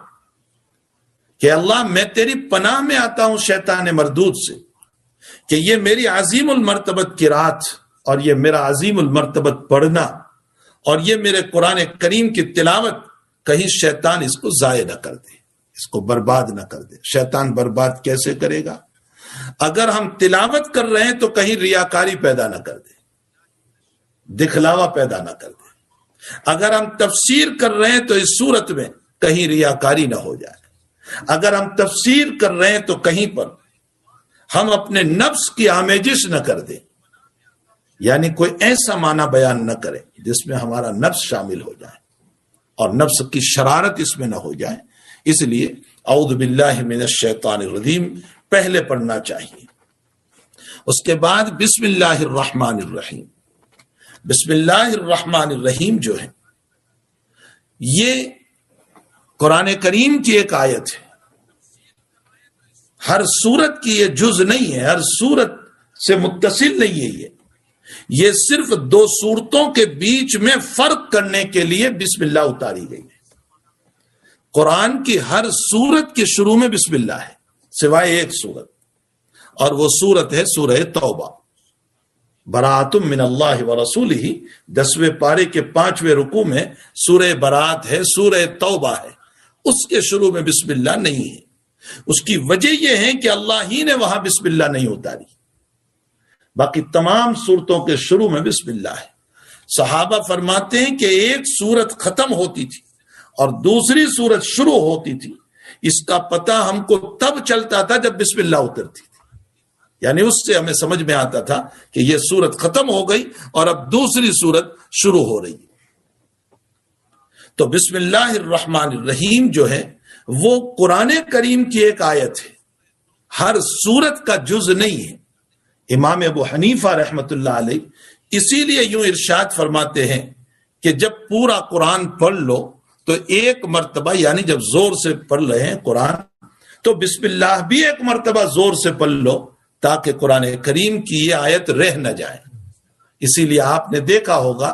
کہ اللہ میں تیری پناہ میں آتا ہوں شیطان مردود سے، کہ یہ میری عظیم المرتبت قرات اور یہ میرا عظیم المرتبت پڑھنا اور یہ میرے قرآن کریم کی تلاوت کہیں شیطان اس کو ضائع نہ کر دے، اس کو برباد نہ کر دے۔ شیطان برباد کیسے کرے گا؟ اگر ہم تلاوت کر رہے ہیں تو کہیں ریاکاری پیدا نہ کر دے، دکھلاوا پیدا نہ کر دے۔ اگر ہم تفسیر کر رہے ہیں تو اس صورت میں کہیں ریاکاری نہ ہو جائے۔ اگر ہم تفسیر کر رہے ہیں تو کہیں پر ہم اپنے نفس کی آمیزش نہ کر دیں، یعنی کوئی ایسا معنی بیان نہ کریں جس میں ہمارا نفس شامل ہو جائے اور نفس کی شرارت اس میں نہ ہو جائے۔ اس لیے اعوذ باللہ من الشیطان الرجیم پہلے پڑھنا چاہیے۔ اس کے بعد بسم اللہ الرحمن الرحیم۔ بسم اللہ الرحمن الرحیم جو ہے یہ قرآن کریم کی ایک آیت ہے، ہر سورت کی یہ جز نہیں ہے، ہر سورت سے متصل نہیں ہے، یہ صرف دو سورتوں کے بیچ میں فرق کرنے کے لیے بسم اللہ اتاری گئی ہے۔ قرآن کی ہر سورت کے شروع میں بسم اللہ ہے سوائے ایک سورت، اور وہ سورت ہے سورہ توبہ۔ براۃ من اللہ ورسولہ 10ویں پارے کے 5ویں رکوع میں سورہ برات ہے، سورہ توبہ ہے، اس کے شروع میں بسم اللہ نہیں ہے۔ اس کی وجہ یہ ہے کہ اللہ ہی نے وہاں بسم اللہ نہیں اتاری، باقی تمام سورتوں کے شروع میں بسم اللہ ہے۔ صحابہ فرماتے ہیں کہ ایک سورت ختم ہوتی تھی اور دوسری سورت شروع ہوتی تھی، اس کا پتہ ہم کو تب چلتا تھا جب بسم اللہ اترتی تھی، یعنی اس سے ہمیں سمجھ میں آتا تھا کہ یہ سورت ختم ہو گئی اور اب دوسری سورت شروع ہو رہی ہے۔ تو بسم اللہ الرحمن الرحیم جو ہے وہ قرآن کریم کی ایک آیت ہے، ہر سورت کا جز نہیں ہے۔ امام ابو حنیفہ رحمت اللہ علیہ اسی لیے یوں ارشاد فرماتے ہیں کہ جب پورا قرآن پڑھ لو تو ایک مرتبہ، یعنی جب زور سے پڑھ رہے ہیں قرآن تو بسم اللہ بھی ایک مرتبہ زور سے پڑھ لو تاکہ قرآن کریم کی یہ آیت رہ نہ جائے۔ اسی لیے آپ نے دیکھا ہوگا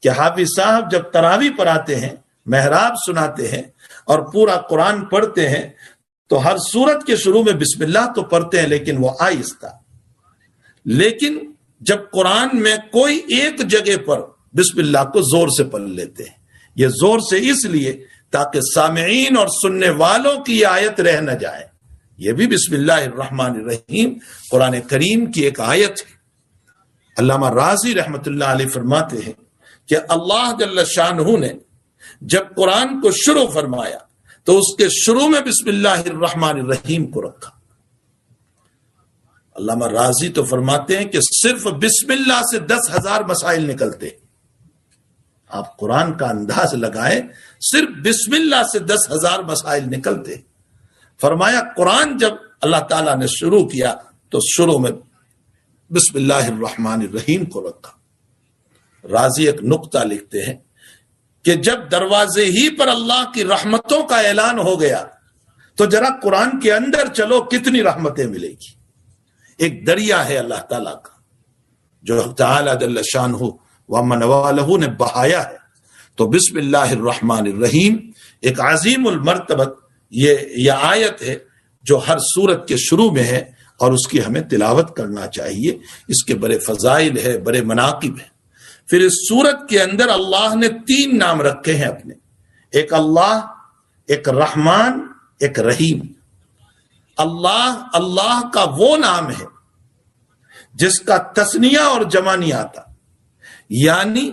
کہ حافظ صاحب جب تراویح پڑھاتے ہیں، محراب سناتے ہیں اور پورا قرآن پڑھتے ہیں تو ہر سورت کے شروع میں بسم اللہ تو پڑھتے ہیں لیکن وہ آہستہ، لیکن جب قرآن میں کوئی ایک جگہ پر بسم اللہ کو زور سے پڑھ لیتے ہیں، یہ زور سے اس لیے تاکہ سامعین اور سننے والوں کی یہ آیت رہ نہ جائے۔ یہ بھی بسم اللہ الرحمن الرحیم قرآن کریم کی ایک آیت ہے۔ علامہ رازی رحمت اللہ علیہ فرماتے ہیں کہ اللہ جل شانہ نے جب قرآن کو شروع فرمایا تو اس کے شروع میں بسم اللہ الرحمن الرحیم کو رکھا۔ علامہ رازی تو فرماتے ہیں کہ صرف بسم اللہ سے 10,000 مسائل نکلتے ہیں۔ آپ قرآن کا انداز لگائیں، صرف بسم اللہ سے 10,000 مسائل نکلتے ہیں۔ فرمایا قرآن جب اللہ تعالیٰ نے شروع کیا تو شروع میں بسم اللہ الرحمن الرحیم کو رکھا۔ رازی ایک نقطہ لکھتے ہیں کہ جب دروازے ہی پر اللہ کی رحمتوں کا اعلان ہو گیا تو ذرا قرآن کے اندر چلو، کتنی رحمتیں ملے گی۔ ایک دریا ہے اللہ تعالیٰ کا جو تعالیٰ جل شانہ ومن والہ نے بہایا ہے، تو بسم اللہ الرحمن الرحیم ایک عظیم المرتبت یہ آیت ہے جو ہر سورت کے شروع میں ہے اور اس کی ہمیں تلاوت کرنا چاہیے۔ اس کے بڑے فضائل ہے، بڑے مناقب ہیں۔ پھر اس سورت کے اندر اللہ نے 3 نام رکھے ہیں اپنے، ایک اللہ، ایک رحمان، ایک رحیم۔ اللہ کا وہ نام ہے جس کا تثنیہ اور جمع نہیں آتا، یعنی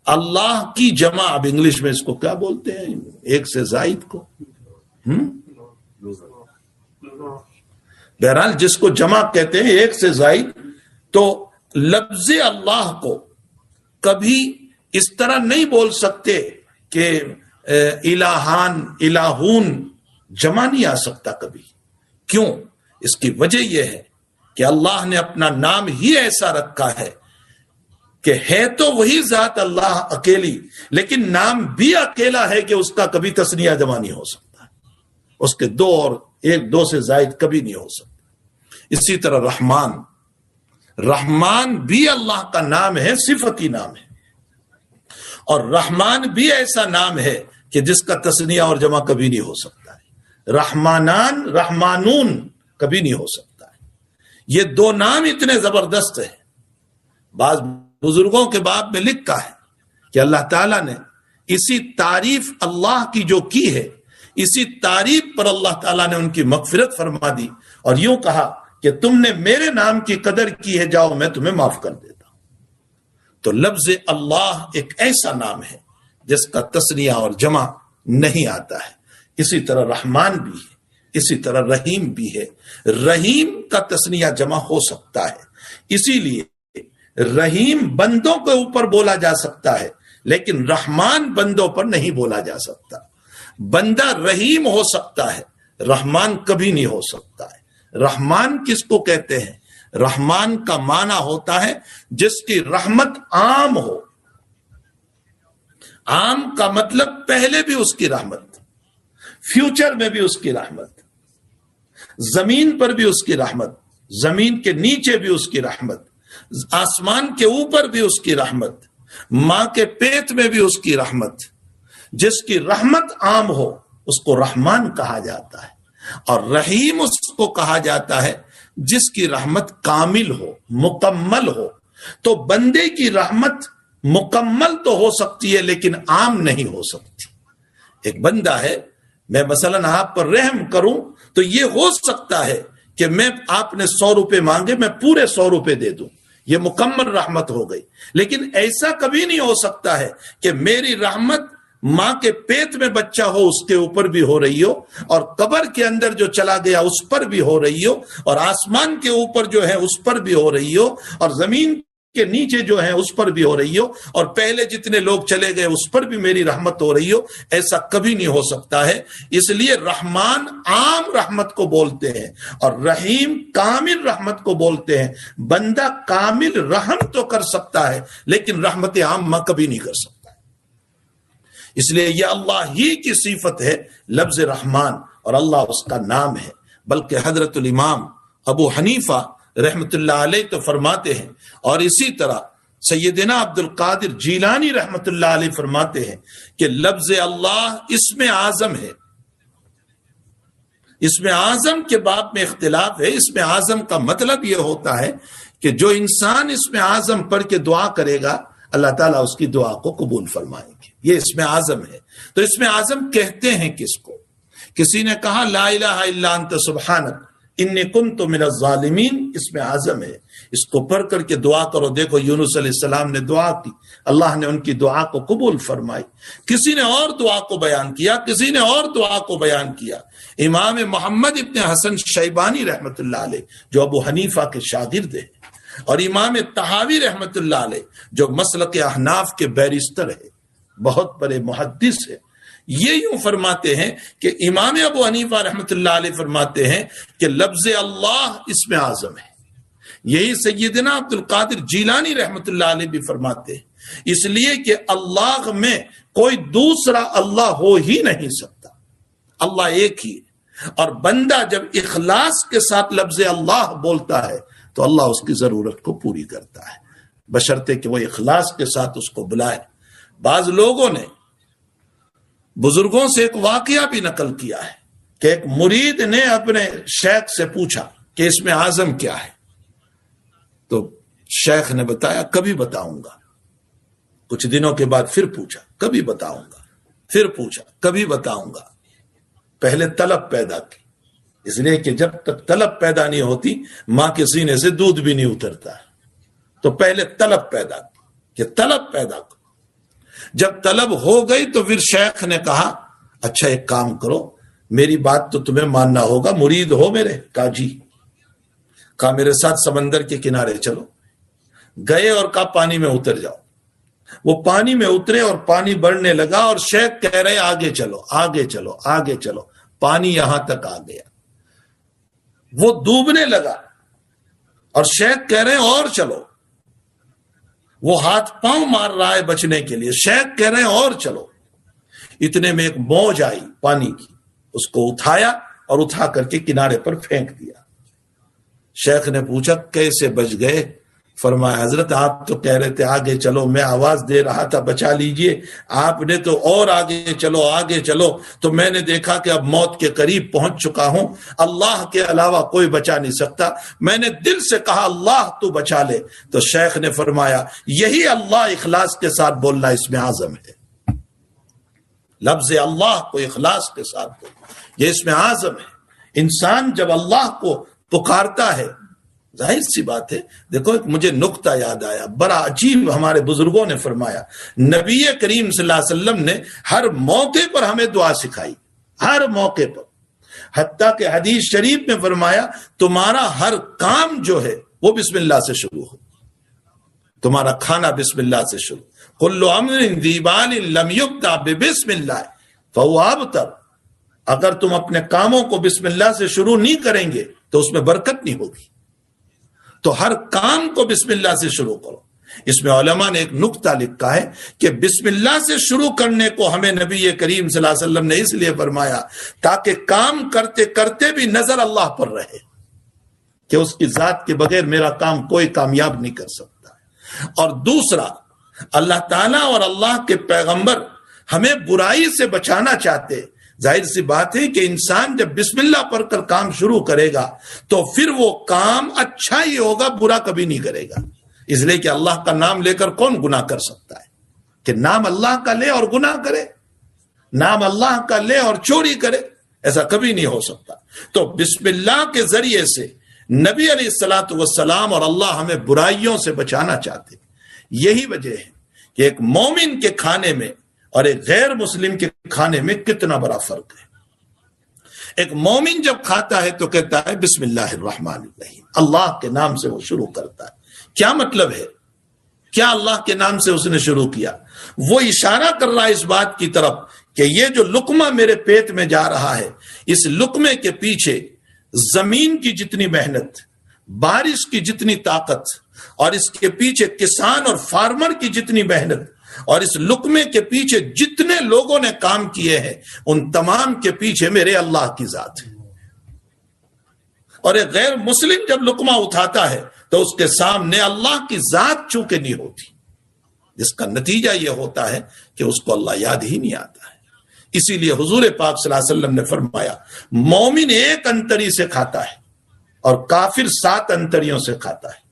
اللہ کی جمع، اب انگلش میں اس کو کیا بولتے ہیں، ایک سے زائد کو، بہرحال جس کو جمع کہتے ہیں ایک سے زائد، تو لفظ اللہ کو کبھی اس طرح نہیں بول سکتے کہ الہان، الہون جمع نہیں آ سکتا کبھی۔ کیوں؟ اس کی وجہ یہ ہے کہ اللہ نے اپنا نام ہی ایسا رکھا ہے کہ ہے تو وہی ذات اللہ اکیلی، لیکن نام بھی اکیلا ہے کہ اس کا کبھی تثنیہ جمع نہیں ہو سکتا، اس کے 2 اور 1 سے زائد کبھی نہیں ہو سکتا۔ اسی طرح رحمان بھی اللہ کا نام ہے، صفتی نام ہے، اور رحمان بھی ایسا نام ہے کہ جس کا تثنیہ اور جمع کبھی نہیں ہو سکتا ہے۔ رحمانان، رحمانون کبھی نہیں ہو سکتا ہے۔ یہ 2 نام اتنے زبردست ہیں۔ بعض بزرگوں کے باب میں لکھا ہے کہ اللہ تعالیٰ نے اسی تعریف اللہ کی جو کی ہے، اسی تعریف پر اللہ تعالیٰ نے ان کی مغفرت فرما دی اور یوں کہا کہ تم نے میرے نام کی قدر کی ہے، جاؤ میں تمہیں معاف کر دیتا ہوں۔ تو لفظ اللہ ایک ایسا نام ہے جس کا تثنیہ اور جمع نہیں آتا ہے۔ اسی طرح رحمان بھی ہے، اسی طرح رحیم بھی ہے۔ رحیم کا تثنیہ جمع ہو سکتا ہے، اسی لیے رحیم بندوں کے اوپر بولا جا سکتا ہے لیکن رحمان بندوں پر نہیں بولا جا سکتا۔ بندہ رحیم ہو سکتا ہے، رحمان کبھی نہیں ہو سکتا ہے۔ رحمان کس کو کہتے ہیں؟ رحمان کا معنی ہوتا ہے جس کی رحمت عام ہو۔ عام کا مطلب پہلے بھی اس کی رحمت، فیوچر میں بھی اس کی رحمت، زمین پر بھی اس کی رحمت، زمین کے نیچے بھی اس کی رحمت، آسمان کے اوپر بھی اس کی رحمت، ماں کے پیٹ میں بھی اس کی رحمت۔ جس کی رحمت عام ہو اس کو رحمان کہا جاتا ہے، اور رحیم اس کو کہا جاتا ہے جس کی رحمت کامل ہو، مکمل ہو۔ تو بندے کی رحمت مکمل تو ہو سکتی ہے لیکن عام نہیں ہو سکتی۔ ایک بندہ ہے، میں مثلا آپ پر رحم کروں تو یہ ہو سکتا ہے کہ میں آپ نے 100 روپے مانگے، میں پورے 100 روپے دے دوں، یہ مکمل رحمت ہو گئی۔ لیکن ایسا کبھی نہیں ہو سکتا ہے کہ میری رحمت ماں کے پیٹ میں بچہ ہو اس کے اوپر بھی ہو رہی ہو، اور قبر کے اندر جو چلا گیا اس پر بھی ہو رہی ہو، اور آسمان کے اوپر جو ہے اس پر بھی ہو رہی ہو، اور زمین کے نیچے جو ہے اس پر بھی ہو رہی ہو، اور پہلے جتنے لوگ چلے گئے اس پر بھی میری رحمت ہو رہی ہو۔ ایسا کبھی نہیں ہو سکتا ہے۔ اس لیے رحمان عام رحمت کو بولتے ہیں اور رحیم کامل رحمت کو بولتے ہیں۔ بندہ کامل رحم تو کر سکتا ہے لیکن رحمت عامہ کبھی نہیں کر سکتا۔ اس لیے یہ اللہ ہی کی صفت ہے لفظ رحمان، اور اللہ اس کا نام ہے۔ بلکہ حضرت الامام ابو حنیفہ رحمت اللہ علیہ تو فرماتے ہیں، اور اسی طرح سیدنا عبد القادر جیلانی رحمت اللہ علیہ فرماتے ہیں کہ لفظ اللہ اسم اعظم ہے۔ اسم اعظم کے باب میں اختلاف ہے۔ اسم اعظم کا مطلب یہ ہوتا ہے کہ جو انسان اسم اعظم پڑھ کے دعا کرے گا اللہ تعالیٰ اس کی دعا کو قبول فرمائیں گے، یہ اسم اعظم ہے۔ تو اسم اعظم کہتے ہیں کس کو؟ کسی نے کہا لا الہ الا انت سبحانک انی کنت من الظالمین، اسم اعظم ہے، اس کو پڑھ کر کے دعا کرو۔ دیکھو یونس علیہ السلام نے دعا کی، اللہ نے ان کی دعا کو قبول فرمائی۔ کسی نے اور دعا کو بیان کیا، کسی نے اور دعا کو بیان کیا۔ امام محمد ابن حسن شیبانی رحمت اللہ علیہ جو ابو حنیفہ کے شاگرد ہیں، اور امام طحاوی رحمت اللہ علیہ جو مسلک احناف کے بیرسٹر ہے، بہت بڑے محدث ہے، یہ یوں فرماتے ہیں کہ امام ابو حنیفہ رحمت اللہ علیہ فرماتے ہیں کہ لفظ اللہ اسم اعظم ہے۔ یہی سیدنا عبد القادر جیلانی رحمت اللہ علیہ بھی فرماتے ہیں، اس لیے کہ اللہ میں کوئی دوسرا اللہ ہو ہی نہیں سکتا، اللہ ایک ہی ہے۔ اور بندہ جب اخلاص کے ساتھ لفظ اللہ بولتا ہے تو اللہ اس کی ضرورت کو پوری کرتا ہے، بشرطے کہ وہ اخلاص کے ساتھ اس کو بلائے۔ بعض لوگوں نے بزرگوں سے ایک واقعہ بھی نقل کیا ہے کہ ایک مرید نے اپنے شیخ سے پوچھا کہ اس میں اعظم کیا ہے، تو شیخ نے بتایا کبھی بتاؤں گا۔ کچھ دنوں کے بعد پھر پوچھا، کبھی بتاؤں گا، پھر پوچھا، کبھی بتاؤں گا۔ پہلے طلب پیدا کی، اس لیے کہ جب تک طلب پیدا نہیں ہوتی ماں کے سینے سے دودھ بھی نہیں اترتا ہے، تو پہلے طلب پیدا کی کہ طلب پیدا کرو۔ جب طلب ہو گئی تو پھر شیخ نے کہا اچھا ایک کام کرو، میری بات تو تمہیں ماننا ہوگا، مرید ہو میرے؟ کہا جی۔ کہا میرے ساتھ سمندر کے کنارے چلو۔ گئے اور کہا پانی میں اتر جاؤ۔ وہ پانی میں اترے اور پانی بڑھنے لگا، اور شیخ کہہ رہے آگے چلو آگے چلو آگے چلو، پانی یہاں تک آ گیا۔ وہ ڈوبنے لگا اور شیخ کہہ رہے ہیں اور چلو۔ وہ ہاتھ پاؤں مار رہا ہے بچنے کے لیے، شیخ کہہ رہے ہیں اور چلو۔ اتنے میں ایک موج آئی پانی کی، اس کو اٹھایا اور اٹھا کر کے کنارے پر پھینک دیا۔ شیخ نے پوچھا کیسے بچ گئے؟ فرمایا حضرت آپ تو کہہ رہے تھے آگے چلو، میں آواز دے رہا تھا بچا لیجئے، آپ نے تو اور آگے چلو آگے چلو، تو میں نے دیکھا کہ اب موت کے قریب پہنچ چکا ہوں، اللہ کے علاوہ کوئی بچا نہیں سکتا، میں نے دل سے کہا اللہ تو بچا لے۔ تو شیخ نے فرمایا یہی اللہ اخلاص کے ساتھ بولنا اس میں اعظم ہے۔ لفظ اللہ کو اخلاص کے ساتھ بولنا یہ اس میں اعظم ہے۔ انسان جب اللہ کو پکارتا ہے، ظاہر سی بات ہے، دیکھو مجھے نکتہ یاد آیا بڑا عجیب، ہمارے بزرگوں نے فرمایا، نبی کریم صلی اللہ علیہ وسلم نے ہر موقع پر ہمیں دعا سکھائی، ہر موقع پر، حتیٰ کہ حدیث شریف میں فرمایا تمہارا ہر کام جو ہے وہ بسم اللہ سے شروع ہو، تمہارا کھانا بسم اللہ سے شروع، کل امر ذی بال لم یبدأ بسم اللہ فہو ابتر، اگر تم اپنے کاموں کو بسم اللہ سے شروع نہیں کریں گے تو اس میں برکت نہیں ہوگی، تو ہر کام کو بسم اللہ سے شروع کرو۔ اس میں علماء نے ایک نکتہ لکھا ہے کہ بسم اللہ سے شروع کرنے کو ہمیں نبی کریم صلی اللہ علیہ وسلم نے اس لیے فرمایا تاکہ کام کرتے کرتے بھی نظر اللہ پر رہے کہ اس کی ذات کے بغیر میرا کام کوئی کامیاب نہیں کر سکتا۔ اور دوسرا، اللہ تعالیٰ اور اللہ کے پیغمبر ہمیں برائی سے بچانا چاہتے، ظاہر سی بات ہے کہ انسان جب بسم اللہ پڑھ کر کام شروع کرے گا تو پھر وہ کام اچھا ہی ہوگا، برا کبھی نہیں کرے گا، اس لیے کہ اللہ کا نام لے کر کون گناہ کر سکتا ہے؟ کہ نام اللہ کا لے اور گناہ کرے، نام اللہ کا لے اور چوری کرے، ایسا کبھی نہیں ہو سکتا۔ تو بسم اللہ کے ذریعے سے نبی علیہ الصلوۃ والسلام اور اللہ ہمیں برائیوں سے بچانا چاہتے ہیں۔ یہی وجہ ہے کہ ایک مومن کے کھانے میں اور ایک غیر مسلم کے کھانے میں کتنا بڑا فرق ہے۔ ایک مومن جب کھاتا ہے تو کہتا ہے بسم اللہ الرحمن الرحیم، اللہ کے نام سے وہ شروع کرتا ہے۔ کیا مطلب ہے؟ کیا اللہ کے نام سے اس نے شروع کیا؟ وہ اشارہ کر رہا ہے اس بات کی طرف کہ یہ جو لقمہ میرے پیٹ میں جا رہا ہے، اس لقمے کے پیچھے زمین کی جتنی محنت، بارش کی جتنی طاقت، اور اس کے پیچھے کسان اور فارمر کی جتنی محنت، اور اس لقمے کے پیچھے جتنے لوگوں نے کام کیے ہیں، ان تمام کے پیچھے میرے اللہ کی ذات ہے۔ اور ایک غیر مسلم جب لقمہ اٹھاتا ہے تو اس کے سامنے اللہ کی ذات چونکہ نہیں ہوتی، جس کا نتیجہ یہ ہوتا ہے کہ اس کو اللہ یاد ہی نہیں آتا ہے۔ اسی لیے حضور پاک صلی اللہ علیہ وسلم نے فرمایا مومن ایک انتڑی سے کھاتا ہے اور کافر 7 انتڑیوں سے کھاتا ہے۔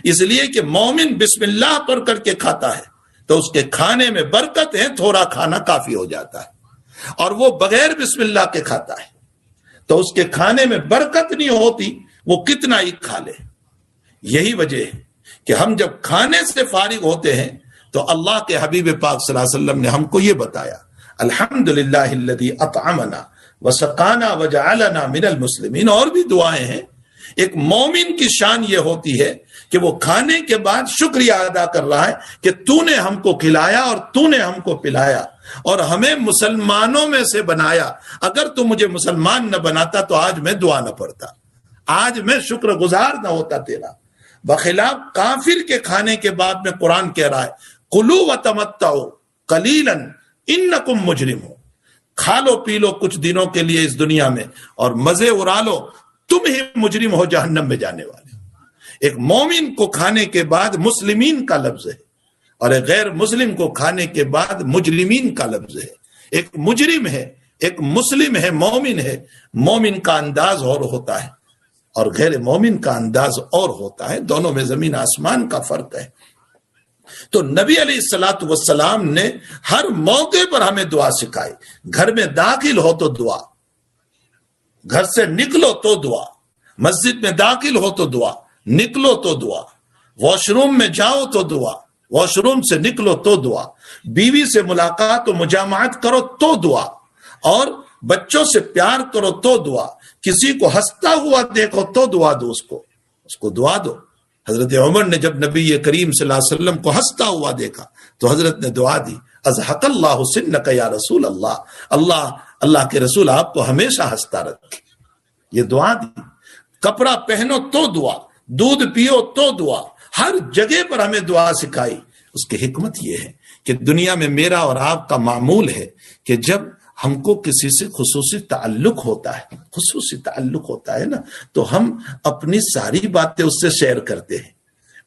اس لیے کہ مومن بسم اللہ پڑھ کر کے کھاتا ہے تو اس کے کھانے میں برکت ہے، تھوڑا کھانا کافی ہو جاتا ہے، اور وہ بغیر بسم اللہ کے کھاتا ہے تو اس کے کھانے میں برکت نہیں ہوتی، وہ کتنا ہی کھا لے۔ یہی وجہ ہے کہ ہم جب کھانے سے فارغ ہوتے ہیں تو اللہ کے حبیب پاک صلی اللہ علیہ وسلم نے ہم کو یہ بتایا، الحمدللہ الذی اطعمنا وسقانا وجعلنا من المسلمین، اور بھی دعائیں ہیں۔ ایک مومن کی شان یہ ہوتی ہے کہ وہ کھانے کے بعد شکریہ ادا کر رہا ہے کہ تو نے ہم کو کھلایا اور تو نے ہم کو پلایا اور ہمیں مسلمانوں میں سے بنایا۔ اگر تو مجھے مسلمان نہ بناتا تو آج میں دعا نہ پڑھتا، آج میں شکر گزار نہ ہوتا تیرا۔ بخلاف کافر کے کھانے کے بعد میں قرآن کہہ رہا ہے کلوا وتمتعوا قلیلا انکم مجرمون، کھا لو پی لو کچھ دنوں کے لیے اس دنیا میں اور مزے اڑا لو، تم ہی مجرم ہو جہنم میں جانے والے۔ ایک مومن کو کھانے کے بعد مسلمین کا لفظ ہے اور ایک غیر مسلم کو کھانے کے بعد مجرمین کا لفظ ہے۔ ایک مجرم ہے، ایک مسلم ہے، مومن ہے، مومن کا انداز اور ہوتا ہے اور غیر مومن کا انداز اور ہوتا ہے، دونوں میں زمین آسمان کا فرق ہے۔ تو نبی علیہ الصلوۃ والسلام نے ہر موقع پر ہمیں دعا سکھائی۔ گھر میں داخل ہو تو دعا، گھر سے نکلو تو دعا، مسجد میں داخل ہو تو دعا، نکلو تو دعا، واش روم میں جاؤ تو دعا، واش روم سے نکلو تو دعا، بیوی سے ملاقات و مجامعت کرو تو دعا، اور بچوں سے پیار کرو تو دعا، کسی کو ہنستا ہوا دیکھو تو دعا دو، اس کو دعا دو۔ حضرت عمر نے جب نبی کریم صلی اللہ علیہ وسلم کو ہنستا ہوا دیکھا تو حضرت نے دعا دی، اضحک اللہ سنک یا رسول اللہ، اللہ کے رسول آپ کو ہمیشہ ہنستا رکھے، یہ دعا دی۔ کپڑا پہنو تو دعا، دودھ پیو تو دعا، ہر جگہ پر ہمیں دعا سکھائی۔ اس کی حکمت یہ ہے کہ دنیا میں میرا اور آپ کا معمول ہے کہ جب ہم کو کسی سے خصوصی تعلق ہوتا ہے نا، تو ہم اپنی ساری باتیں اس سے شیئر کرتے ہیں،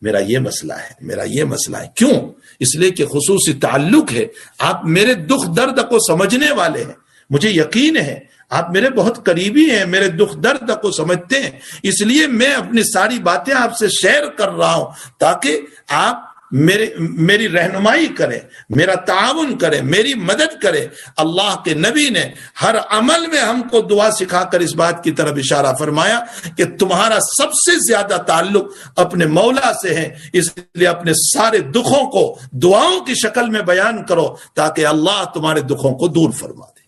میرا یہ مسئلہ ہے، کیوں؟ اس لیے کہ خصوصی تعلق ہے، آپ میرے دکھ درد کو سمجھنے والے ہیں، مجھے یقین ہے آپ میرے بہت قریبی ہیں، میرے دکھ درد کو سمجھتے ہیں، اس لیے میں اپنی ساری باتیں آپ سے شیئر کر رہا ہوں تاکہ آپ میری رہنمائی کریں، میرا تعاون کریں، میری مدد کریں۔ اللہ کے نبی نے ہر عمل میں ہم کو دعا سکھا کر اس بات کی طرف اشارہ فرمایا کہ تمہارا سب سے زیادہ تعلق اپنے مولا سے ہے، اس لیے اپنے سارے دکھوں کو دعاؤں کی شکل میں بیان کرو تاکہ اللہ تمہارے دکھوں کو دور فرما دے۔